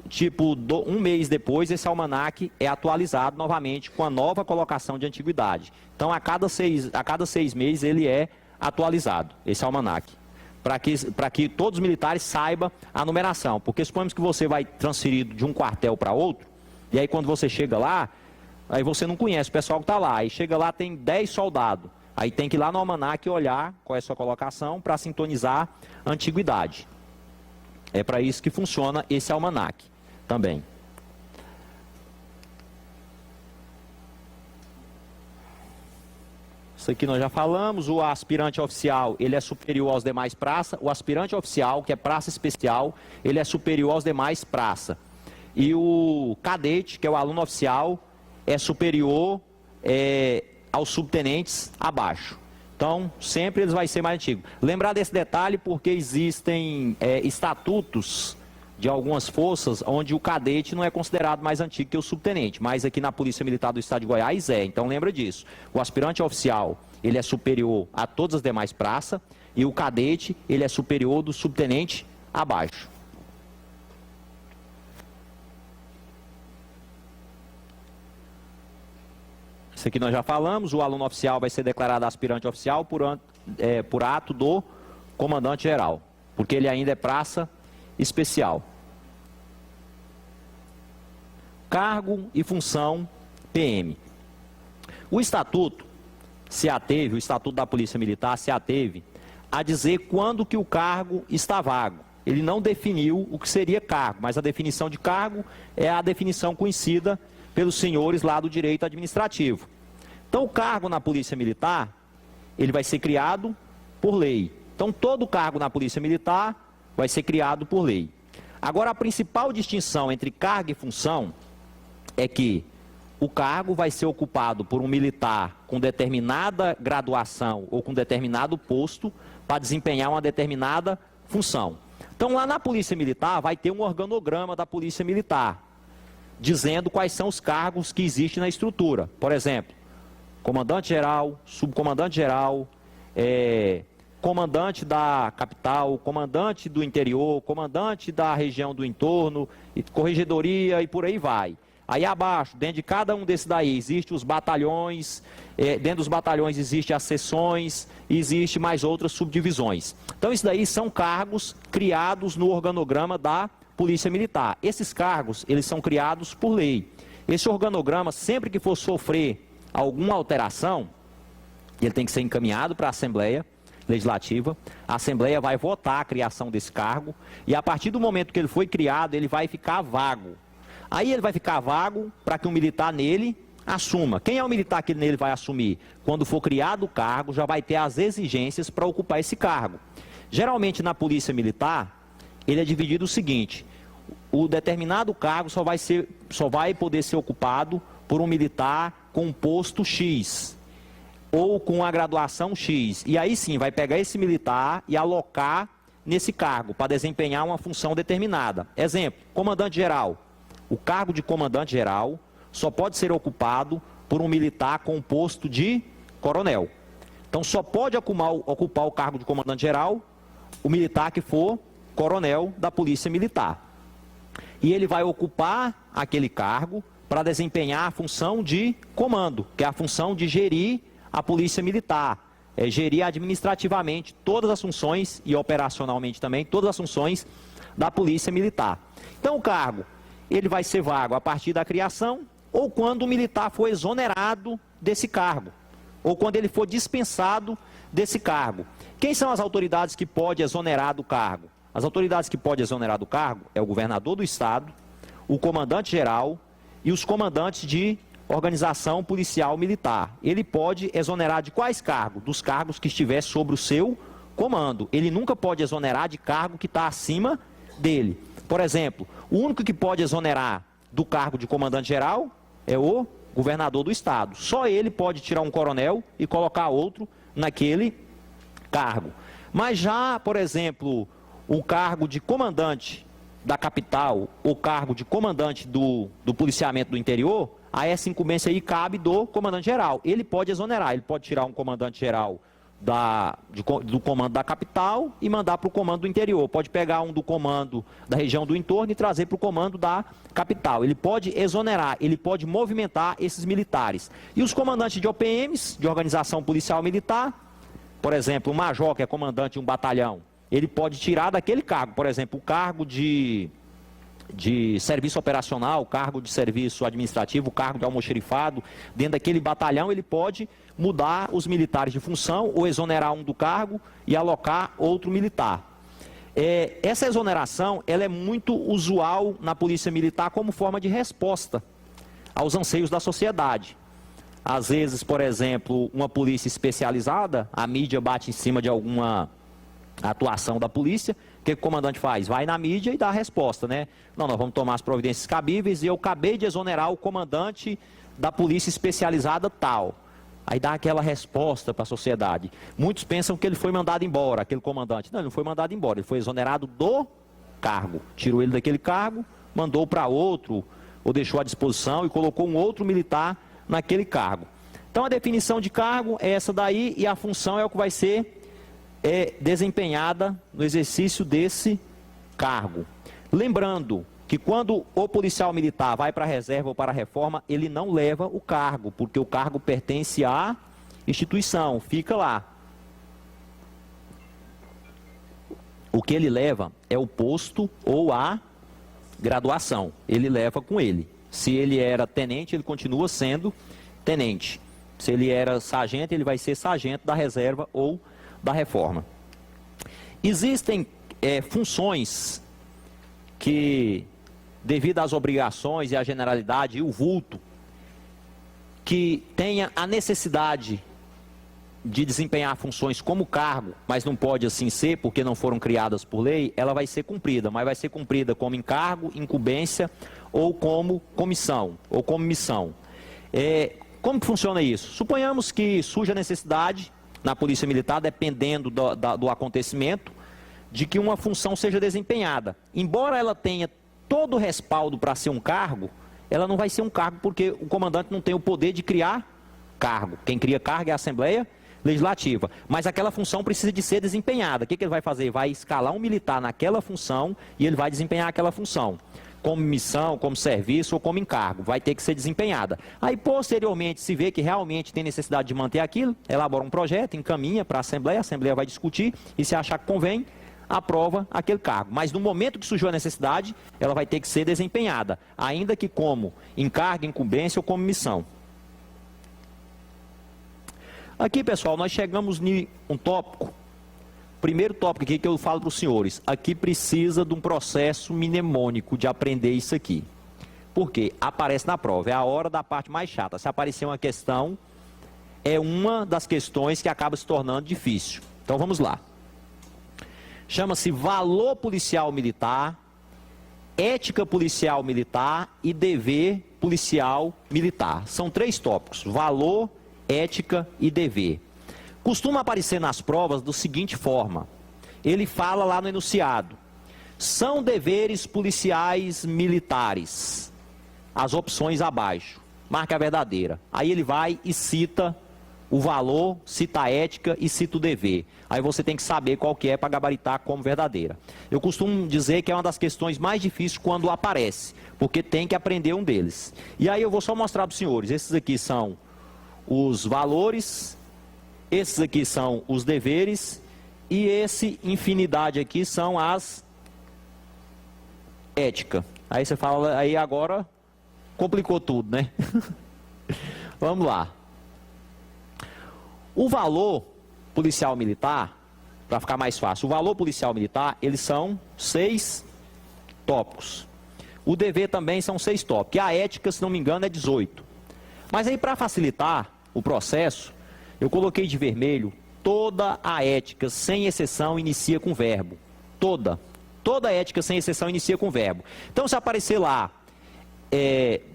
tipo, um mês depois, esse almanaque é atualizado novamente com a nova colocação de antiguidade. Então, a cada seis meses ele é atualizado, esse almanaque, para que todos os militares saibam a numeração. Porque suponhamos que você vai transferido de um quartel para outro, e aí quando você chega lá, aí você não conhece o pessoal que está lá, aí chega lá, tem 10 soldados, aí tem que ir lá no almanaque olhar qual é a sua colocação para sintonizar a antiguidade. É para isso que funciona esse almanaque também. Isso aqui nós já falamos, o aspirante oficial, ele é superior aos demais praças, o aspirante oficial, que é praça especial, ele é superior aos demais praças. E o cadete, que é o aluno oficial, é superior aos subtenentes abaixo. Então, sempre eles vão ser mais antigos. Lembrar desse detalhe porque existem estatutos de algumas forças onde o cadete não é considerado mais antigo que o subtenente, mas aqui na Polícia Militar do Estado de Goiás é. Então, lembra disso. O aspirante oficial, ele é superior a todas as demais praças e o cadete, ele é superior do subtenente abaixo. Isso aqui nós já falamos, o aluno oficial vai ser declarado aspirante oficial por ato do comandante-geral, porque ele ainda é praça especial. Cargo e função PM. O estatuto se ateve, o estatuto da Polícia Militar se ateve a dizer quando que o cargo está vago. Ele não definiu o que seria cargo, mas a definição de cargo é a definição conhecida pelos senhores lá do direito administrativo. Então, o cargo na Polícia Militar, ele vai ser criado por lei. Então, todo cargo na Polícia Militar vai ser criado por lei. Agora, a principal distinção entre cargo e função é que o cargo vai ser ocupado por um militar com determinada graduação ou com determinado posto para desempenhar uma determinada função. Então, lá na Polícia Militar vai ter um organograma da Polícia Militar, dizendo quais são os cargos que existem na estrutura. Por exemplo, comandante-geral, subcomandante-geral, comandante da capital, comandante do interior, comandante da região do entorno, corregedoria e por aí vai. Aí abaixo, dentro de cada um desses daí, existem os batalhões, dentro dos batalhões existem as seções, existe mais outras subdivisões. Então, isso daí são cargos criados no organograma da Polícia Militar. Esses cargos, eles são criados por lei. Esse organograma, sempre que for sofrer alguma alteração, ele tem que ser encaminhado para a Assembleia Legislativa. A Assembleia vai votar a criação desse cargo e a partir do momento que ele foi criado, ele vai ficar vago. Aí ele vai ficar vago para que um militar nele assuma. Quem é o militar que nele vai assumir? Quando for criado o cargo, já vai ter as exigências para ocupar esse cargo. Geralmente na Polícia Militar, ele é dividido o seguinte: o determinado cargo só vai poder ser ocupado por um militar com um posto X ou com a graduação X. E aí sim, vai pegar esse militar e alocar nesse cargo para desempenhar uma função determinada. Exemplo, comandante-geral. O cargo de comandante-geral só pode ser ocupado por um militar com um posto de coronel. Então só pode ocupar o cargo de comandante-geral o militar que for coronel da Polícia Militar. E ele vai ocupar aquele cargo para desempenhar a função de comando, que é a função de gerir a Polícia Militar, gerir administrativamente todas as funções e operacionalmente também todas as funções da Polícia Militar. Então o cargo, ele vai ser vago a partir da criação ou quando o militar for exonerado desse cargo, ou quando ele for dispensado desse cargo. Quem são as autoridades que podem exonerar do cargo? As autoridades que podem exonerar do cargo é o governador do estado, o comandante-geral e os comandantes de organização policial militar. Ele pode exonerar de quais cargos? Dos cargos que estiver sobre o seu comando. Ele nunca pode exonerar de cargo que está acima dele. Por exemplo, o único que pode exonerar do cargo de comandante-geral é o governador do estado. Só ele pode tirar um coronel e colocar outro naquele cargo. Mas já, por exemplo, o cargo de comandante da capital, o cargo de comandante do policiamento do interior, a essa incumbência aí cabe do comandante geral. Ele pode exonerar, ele pode tirar um comandante geral do comando da capital e mandar para o comando do interior. Pode pegar um do comando da região do entorno e trazer para o comando da capital. Ele pode exonerar, ele pode movimentar esses militares. E os comandantes de OPMs, de Organização Policial Militar, por exemplo, o major, que é comandante de um batalhão, ele pode tirar daquele cargo, por exemplo, o cargo de serviço operacional, o cargo de serviço administrativo, o cargo de almoxerifado, dentro daquele batalhão ele pode mudar os militares de função ou exonerar um do cargo e alocar outro militar. Essa exoneração ela é muito usual na polícia militar como forma de resposta aos anseios da sociedade. Às vezes, por exemplo, uma polícia especializada, a mídia bate em cima de alguma atuação da polícia, o que o comandante faz? Vai na mídia e dá a resposta, né? Não, nós vamos tomar as providências cabíveis e eu acabei de exonerar o comandante da polícia especializada tal. Aí dá aquela resposta para a sociedade. Muitos pensam que ele foi mandado embora, aquele comandante. Não, ele não foi mandado embora, ele foi exonerado do cargo. Tirou ele daquele cargo, mandou para outro, ou deixou à disposição e colocou um outro militar naquele cargo. Então a definição de cargo é essa daí e a função é o que vai ser desempenhada no exercício desse cargo. Lembrando que quando o policial militar vai para a reserva ou para a reforma, ele não leva o cargo, porque o cargo pertence à instituição, fica lá. O que ele leva é o posto ou a graduação, ele leva com ele. Se ele era tenente, ele continua sendo tenente. Se ele era sargento, ele vai ser sargento da reserva ou da reforma. Existem funções que, devido às obrigações e à generalidade e o vulto, que tenha a necessidade de desempenhar funções como cargo, mas não pode assim ser, porque não foram criadas por lei, ela vai ser cumprida, mas vai ser cumprida como encargo, incumbência ou como comissão, ou como missão. Como que funciona isso? Suponhamos que surja a necessidade na Polícia Militar, dependendo do acontecimento, de que uma função seja desempenhada. Embora ela tenha todo o respaldo para ser um cargo, ela não vai ser um cargo porque o comandante não tem o poder de criar cargo. Quem cria cargo é a Assembleia Legislativa. Mas aquela função precisa de ser desempenhada. O que ele vai fazer? Vai escalar um militar naquela função e ele vai desempenhar aquela função. Como missão, como serviço ou como encargo, vai ter que ser desempenhada. Aí, posteriormente, se vê que realmente tem necessidade de manter aquilo, elabora um projeto, encaminha para a Assembleia vai discutir e se achar que convém, aprova aquele cargo. Mas no momento que surgiu a necessidade, ela vai ter que ser desempenhada, ainda que como encargo, incumbência ou como missão. Aqui, pessoal, nós chegamos em um tópico. Primeiro tópico aqui que eu falo para os senhores, aqui precisa de um processo mnemônico de aprender isso aqui. Por quê? Aparece na prova, é a hora da parte mais chata. Se aparecer uma questão, é uma das questões que acaba se tornando difícil. Então vamos lá. Chama-se valor policial militar, ética policial militar e dever policial militar. São 3 tópicos, valor, ética e dever. Costuma aparecer nas provas da seguinte forma, ele fala lá no enunciado, são deveres policiais militares, as opções abaixo, marca a verdadeira. Aí ele vai e cita o valor, cita a ética e cita o dever. Aí você tem que saber qual que é para gabaritar como verdadeira. Eu costumo dizer que é uma das questões mais difíceis quando aparece, porque tem que aprender um deles. E aí eu vou só mostrar para os senhores, esses aqui são os valores, esses aqui são os deveres e esse infinidade aqui são as ética. Aí você fala, aí agora complicou tudo, né? Vamos lá. O valor policial militar, para ficar mais fácil, o valor policial militar, eles são 6 tópicos. O dever também são 6 tópicos. E a ética, se não me engano, é 18. Mas aí, para facilitar o processo, eu coloquei de vermelho, toda a ética, sem exceção, inicia com verbo. Toda ética, sem exceção, inicia com verbo. Então, se aparecer lá,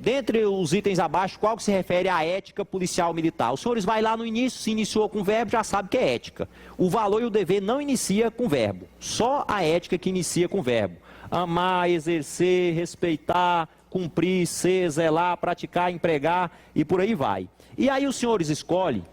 dentre os itens abaixo, qual que se refere à ética policial militar? Os senhores vai lá no início, se iniciou com verbo, já sabe que é ética. O valor e o dever não inicia com verbo, só a ética que inicia com verbo. Amar, exercer, respeitar, cumprir, ser, zelar, praticar, empregar e por aí vai. E aí os senhores escolhem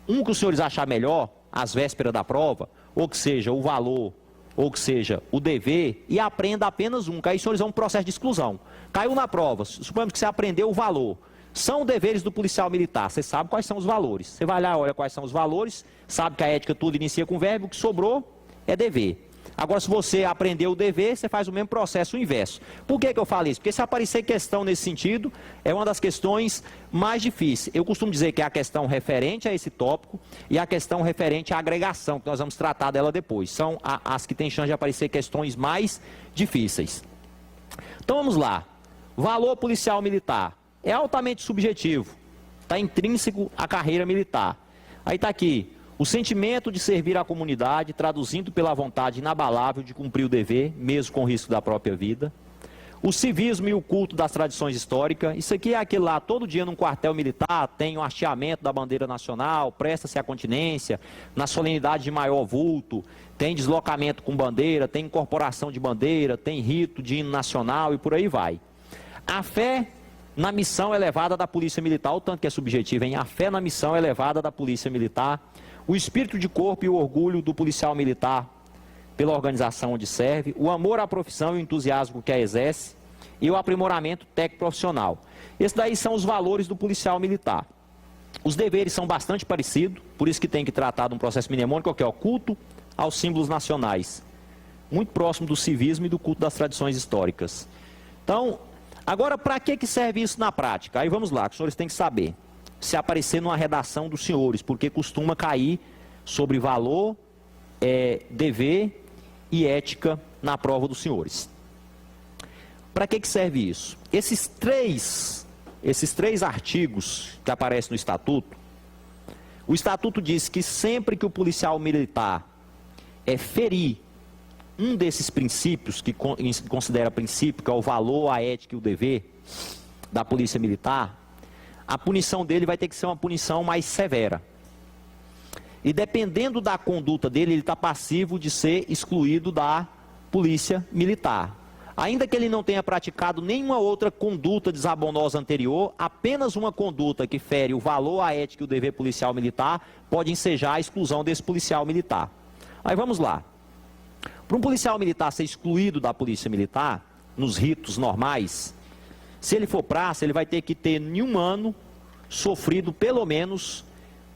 um que os senhores acharem melhor, às vésperas da prova, ou que seja o valor, ou que seja o dever, e aprenda apenas um, que aí os senhores vão um processo de exclusão. Caiu na prova, suponhamos que você aprendeu o valor. São deveres do policial militar, você sabe quais são os valores. Você vai lá, olha quais são os valores, sabe que a ética tudo inicia com verbo, o que sobrou é dever. Agora, se você aprendeu o dever, você faz o mesmo processo inverso. Por que eu falo isso? Porque se aparecer questão nesse sentido, é uma das questões mais difíceis. Eu costumo dizer que é a questão referente a esse tópico e a questão referente à agregação, que nós vamos tratar dela depois. São as que têm chance de aparecer questões mais difíceis. Então vamos lá. Valor policial militar. É altamente subjetivo. Está intrínseco à carreira militar. Aí está aqui. O sentimento de servir à comunidade, traduzindo pela vontade inabalável de cumprir o dever, mesmo com o risco da própria vida. O civismo e o culto das tradições históricas. Isso aqui é aquele lá, todo dia num quartel militar, tem o hasteamento da bandeira nacional, presta-se à continência, na solenidade de maior vulto, tem deslocamento com bandeira, tem incorporação de bandeira, tem rito de hino nacional e por aí vai. A fé na missão elevada da Polícia Militar, o tanto que é subjetivo, hein? A fé na missão elevada da Polícia Militar. O espírito de corpo e o orgulho do policial militar pela organização onde serve, o amor à profissão e o entusiasmo que a exerce e o aprimoramento técnico profissional. Esses daí são os valores do policial militar. Os deveres são bastante parecidos, por isso que tem que tratar de um processo mnemônico, que é o culto aos símbolos nacionais, muito próximo do civismo e do culto das tradições históricas. Então, agora para que serve isso na prática? Aí vamos lá, que os senhores têm que saber. Se aparecer numa redação dos senhores, porque costuma cair sobre valor, dever e ética na prova dos senhores. Para que serve isso? Esses três artigos que aparecem no Estatuto, o Estatuto diz que sempre que o policial militar ferir um desses princípios, que considera princípio, que é o valor, a ética e o dever da Polícia Militar, a punição dele vai ter que ser uma punição mais severa. E dependendo da conduta dele, ele está passivo de ser excluído da Polícia Militar. Ainda que ele não tenha praticado nenhuma outra conduta desabonosa anterior, apenas uma conduta que fere o valor, a ética e o dever policial militar pode ensejar a exclusão desse policial militar. Aí vamos lá. Para um policial militar ser excluído da Polícia Militar, nos ritos normais, se ele for praça, ele vai ter que ter em um ano sofrido pelo menos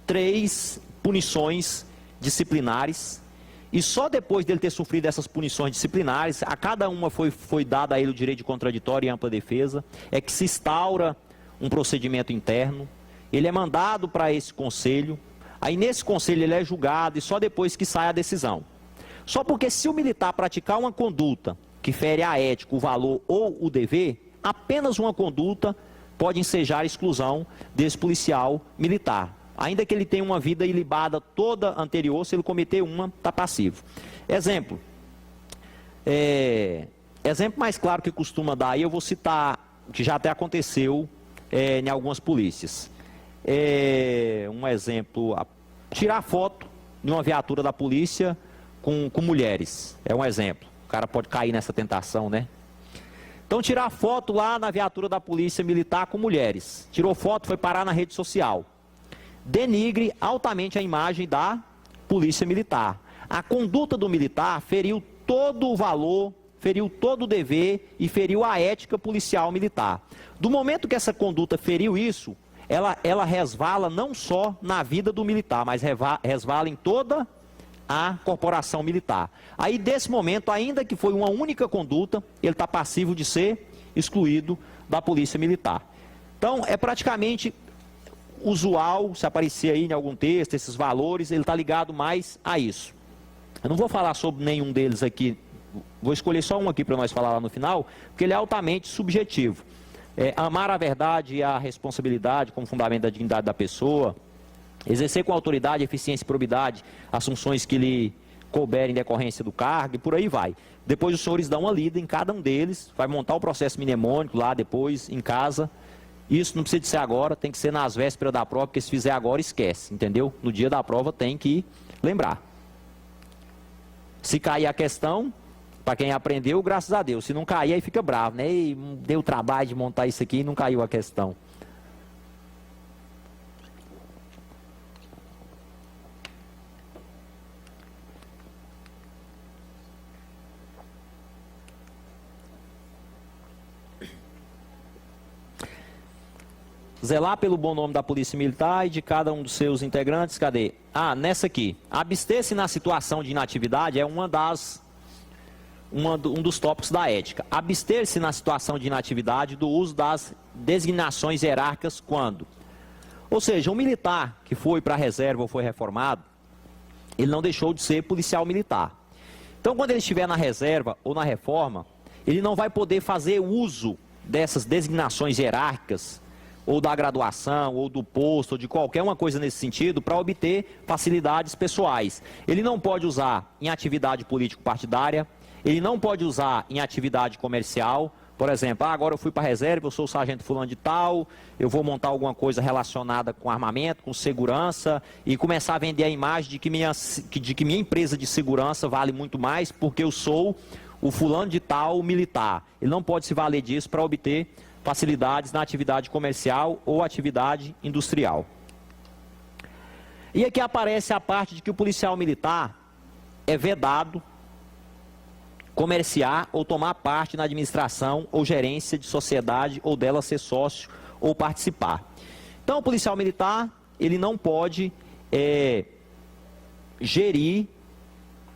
3 punições disciplinares. E só depois dele ter sofrido essas punições disciplinares, a cada uma foi dado a ele o direito de contraditório e ampla defesa, é que se instaura um procedimento interno, ele é mandado para esse conselho, aí nesse conselho ele é julgado e só depois que sai a decisão. Só porque se o militar praticar uma conduta que fere a ética, o valor ou o dever, apenas uma conduta pode ensejar a exclusão desse policial militar. Ainda que ele tenha uma vida ilibada toda anterior, se ele cometer uma, está passivo. Exemplo. Exemplo mais claro que costuma dar, e eu vou citar, que já até aconteceu em algumas polícias. Um exemplo, tirar foto de uma viatura da polícia com mulheres. É um exemplo. O cara pode cair nessa tentação, né? Então, tirar foto lá na viatura da Polícia Militar com mulheres. Tirou foto, foi parar na rede social. Denigre altamente a imagem da Polícia Militar. A conduta do militar feriu todo o valor, feriu todo o dever e feriu a ética policial militar. Do momento que essa conduta feriu isso, ela resvala não só na vida do militar, mas resvala em toda a corporação militar. Aí, desse momento, ainda que foi uma única conduta, ele está passivo de ser excluído da Polícia Militar. Então, é praticamente usual, se aparecer aí em algum texto, esses valores, ele está ligado mais a isso. Eu não vou falar sobre nenhum deles aqui, vou escolher só um aqui para nós falar lá no final, porque ele é altamente subjetivo. Amar a verdade e a responsabilidade como fundamento da dignidade da pessoa, exercer com autoridade, eficiência e probidade as funções que lhe couberem em decorrência do cargo e por aí vai. Depois os senhores dão uma lida em cada um deles, vai montar o processo mnemônico lá depois, em casa. Isso não precisa de ser agora, tem que ser nas vésperas da prova, porque se fizer agora, esquece, entendeu? No dia da prova tem que lembrar. Se cair a questão, para quem aprendeu, graças a Deus. Se não cair, aí fica bravo, né? E deu trabalho de montar isso aqui e não caiu a questão. Zelar pelo bom nome da Polícia Militar e de cada um dos seus integrantes. Cadê? Ah, nessa aqui. Abster-se na situação de inatividade é um dos tópicos da ética. Abster-se na situação de inatividade do uso das designações hierárquicas quando? Ou seja, um militar que foi para a reserva ou foi reformado, ele não deixou de ser policial militar. Então, quando ele estiver na reserva ou na reforma, ele não vai poder fazer uso dessas designações hierárquicas ou da graduação, ou do posto, ou de qualquer uma coisa nesse sentido, para obter facilidades pessoais. Ele não pode usar em atividade político-partidária, ele não pode usar em atividade comercial. Por exemplo, agora eu fui para a reserva, eu sou o sargento fulano de tal, eu vou montar alguma coisa relacionada com armamento, com segurança, e começar a vender a imagem de que minha empresa de segurança vale muito mais, porque eu sou o fulano de tal militar. Ele não pode se valer disso para obter facilidades na atividade comercial ou atividade industrial. E aqui aparece a parte de que o policial militar é vedado comerciar ou tomar parte na administração ou gerência de sociedade ou dela ser sócio ou participar. Então o policial militar, ele não pode gerir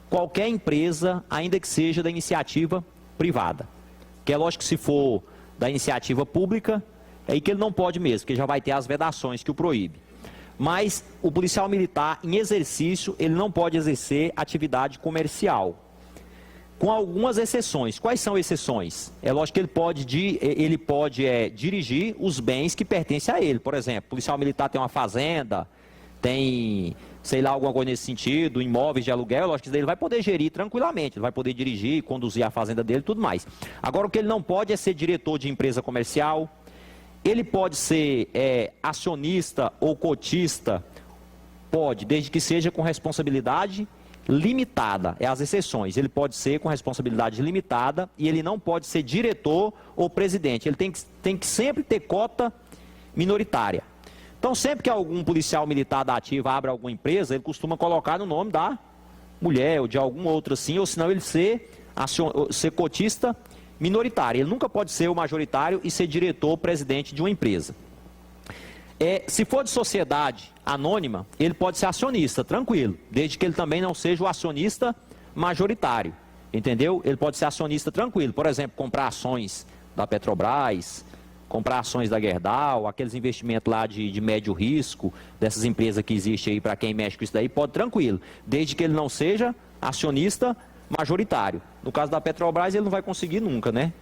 qualquer empresa, ainda que seja da iniciativa privada. Que é lógico que se for da iniciativa pública, é aí que ele não pode mesmo, porque já vai ter as vedações que o proíbe. Mas o policial militar, em exercício, ele não pode exercer atividade comercial, com algumas exceções. Quais são exceções? É lógico que ele pode dirigir os bens que pertencem a ele. Por exemplo, o policial militar tem uma fazenda, tem, sei lá, alguma coisa nesse sentido, imóveis de aluguel, lógico que ele vai poder gerir tranquilamente, ele vai poder dirigir, conduzir a fazenda dele e tudo mais. Agora, o que ele não pode é ser diretor de empresa comercial, ele pode ser acionista ou cotista, pode, desde que seja com responsabilidade limitada, as exceções. Ele pode ser com responsabilidade limitada e ele não pode ser diretor ou presidente, ele tem que sempre ter cota minoritária. Então, sempre que algum policial militar da ativa abre alguma empresa, ele costuma colocar no nome da mulher ou de algum outro assim, ou senão ele ser cotista minoritário. Ele nunca pode ser o majoritário e ser diretor ou presidente de uma empresa. Se for de sociedade anônima, ele pode ser acionista, tranquilo, desde que ele também não seja o acionista majoritário, entendeu? Ele pode ser acionista tranquilo, por exemplo, comprar ações da Petrobras, comprar ações da Gerdau, aqueles investimentos lá de médio risco, dessas empresas que existem aí para quem mexe com isso daí, pode tranquilo, desde que ele não seja acionista majoritário. No caso da Petrobras ele não vai conseguir nunca, né?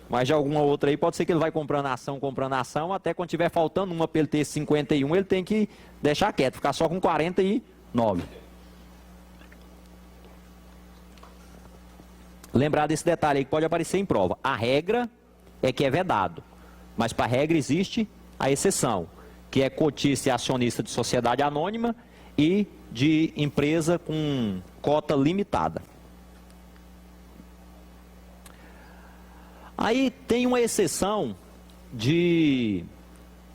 Mas de alguma outra aí pode ser que ele vai comprando ação, até quando tiver faltando uma para ele ter 51, ele tem que deixar quieto, ficar só com 49. Lembrar desse detalhe aí que pode aparecer em prova. A regra é que é vedado. Mas para a regra existe a exceção, que é cotista e acionista de sociedade anônima e de empresa com cota limitada. Aí tem uma exceção de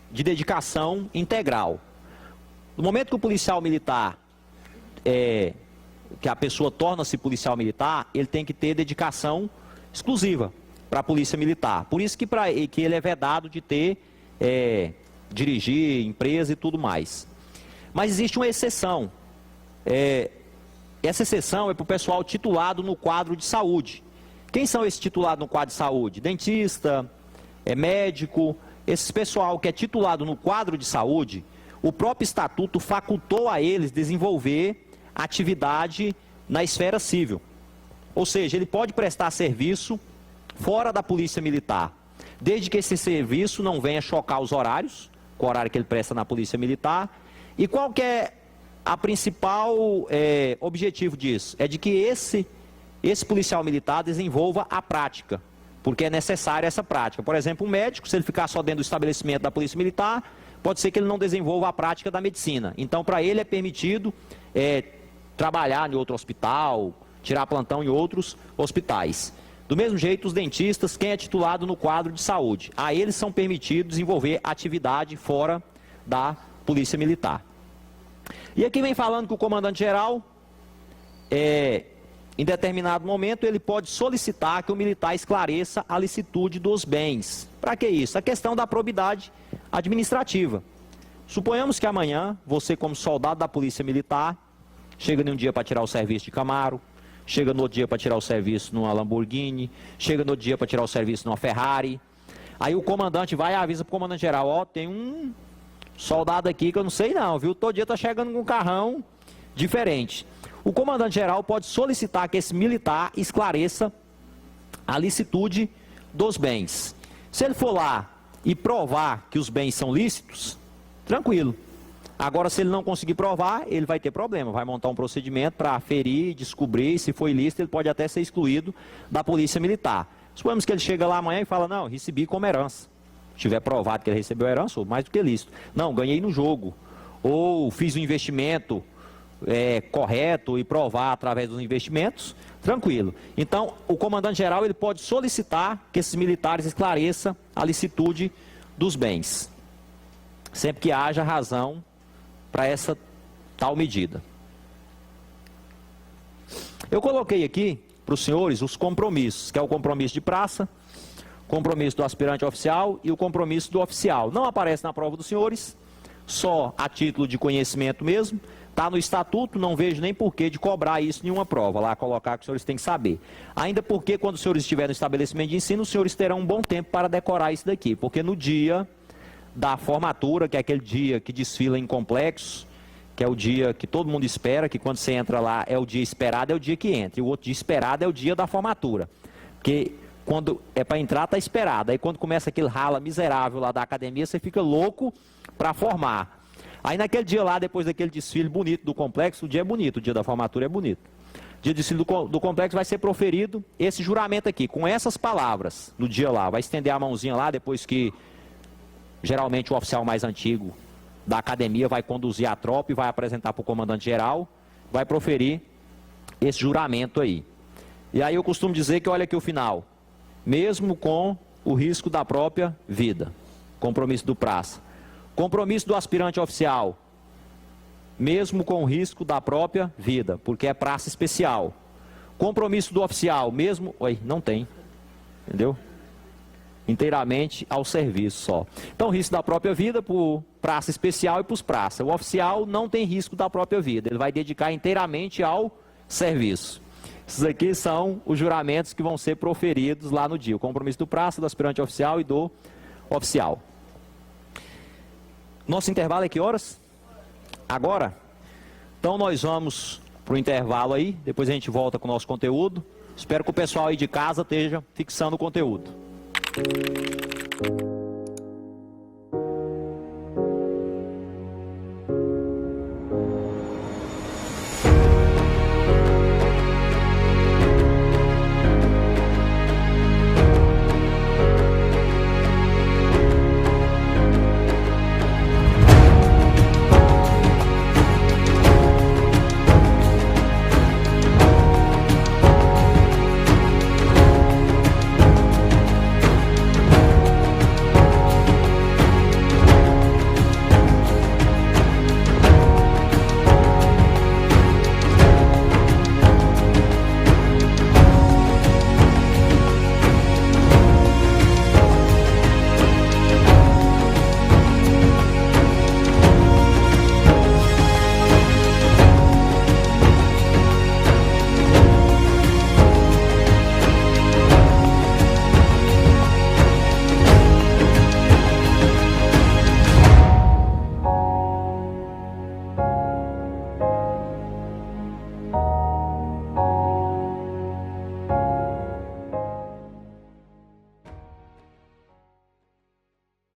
dedicação integral. No momento que o policial militar, que a pessoa torna-se policial militar, ele tem que ter dedicação exclusiva para a polícia militar. Por isso que ele é vedado de dirigir empresa e tudo mais. Mas existe uma exceção. Essa exceção é para o pessoal titulado no quadro de saúde. Quem são esses titulados no quadro de saúde? Dentista, médico. Esse pessoal que é titulado no quadro de saúde, o próprio estatuto facultou a eles desenvolver atividade na esfera civil. Ou seja, ele pode prestar serviço fora da polícia militar, desde que esse serviço não venha chocar os horários, com o horário que ele presta na polícia militar, e qualquer a principal objetivo disso é de que esse policial militar desenvolva a prática, porque é necessária essa prática. Por exemplo, um médico, se ele ficar só dentro do estabelecimento da Polícia Militar, pode ser que ele não desenvolva a prática da medicina. Então, para ele é permitido trabalhar em outro hospital, tirar plantão em outros hospitais. Do mesmo jeito, os dentistas, quem é titulado no quadro de saúde, a eles são permitidos desenvolver atividade fora da Polícia Militar. E aqui vem falando que o comandante-geral, em determinado momento, ele pode solicitar que o militar esclareça a licitude dos bens. Para que isso? A questão da probidade administrativa. Suponhamos que amanhã, você como soldado da Polícia Militar, chega num dia para tirar o serviço de Camaro, chega no outro dia para tirar o serviço numa Lamborghini, chega no outro dia para tirar o serviço numa Ferrari. Aí o comandante vai e avisa para o comandante-geral, ó, tem um soldado aqui que eu não sei não, viu? Todo dia tá chegando com um carrão diferente. O comandante-geral pode solicitar que esse militar esclareça a licitude dos bens. Se ele for lá e provar que os bens são lícitos, tranquilo. Agora, se ele não conseguir provar, ele vai ter problema, vai montar um procedimento para aferir, descobrir, se foi ilícito, ele pode até ser excluído da Polícia Militar. Suponhamos que ele chega lá amanhã e fala, não, recebi como herança. Se tiver provado que ele recebeu herança, ou mais do que lícito. Não, ganhei no jogo. Ou fiz um investimento correto e provar através dos investimentos, tranquilo. Então, o comandante-geral ele pode solicitar que esses militares esclareçam a licitude dos bens. Sempre que haja razão para essa tal medida. Eu coloquei aqui para os senhores os compromissos, que é o compromisso de praça, compromisso do aspirante oficial e o compromisso do oficial. Não aparece na prova dos senhores, só a título de conhecimento mesmo. Está no estatuto, não vejo nem porquê de cobrar isso em nenhuma prova, lá colocar que os senhores têm que saber. Ainda porque quando os senhores estiverem no estabelecimento de ensino, os senhores terão um bom tempo para decorar isso daqui, porque no dia da formatura, que é aquele dia que desfila em complexos, que é o dia que todo mundo espera, que quando você entra lá é o dia esperado, é o dia que entra, e o outro dia esperado é o dia da formatura, porque quando é para entrar está esperado, aí quando começa aquele rala miserável lá da academia, você fica louco para formar. Aí naquele dia lá, depois daquele desfile bonito do complexo, o dia é bonito, o dia da formatura é bonito. O dia do desfile do complexo vai ser proferido esse juramento aqui, com essas palavras, no dia lá, vai estender a mãozinha lá, depois que geralmente o oficial mais antigo da academia vai conduzir a tropa e vai apresentar para o comandante-geral, vai proferir esse juramento aí. E aí eu costumo dizer que olha aqui o final, mesmo com o risco da própria vida, compromisso do praça. Compromisso do aspirante oficial, mesmo com o risco da própria vida, porque é praça especial. Compromisso do oficial, mesmo... Oi, não tem, entendeu? Inteiramente ao serviço só. Então, risco da própria vida para praça especial e para os praças. O oficial não tem risco da própria vida, ele vai dedicar inteiramente ao serviço. Esses aqui são os juramentos que vão ser proferidos lá no dia. O compromisso do praça, do aspirante oficial e do oficial. Nosso intervalo é que horas? Agora? Então nós vamos para o intervalo aí, depois a gente volta com o nosso conteúdo. Espero que o pessoal aí de casa esteja fixando o conteúdo.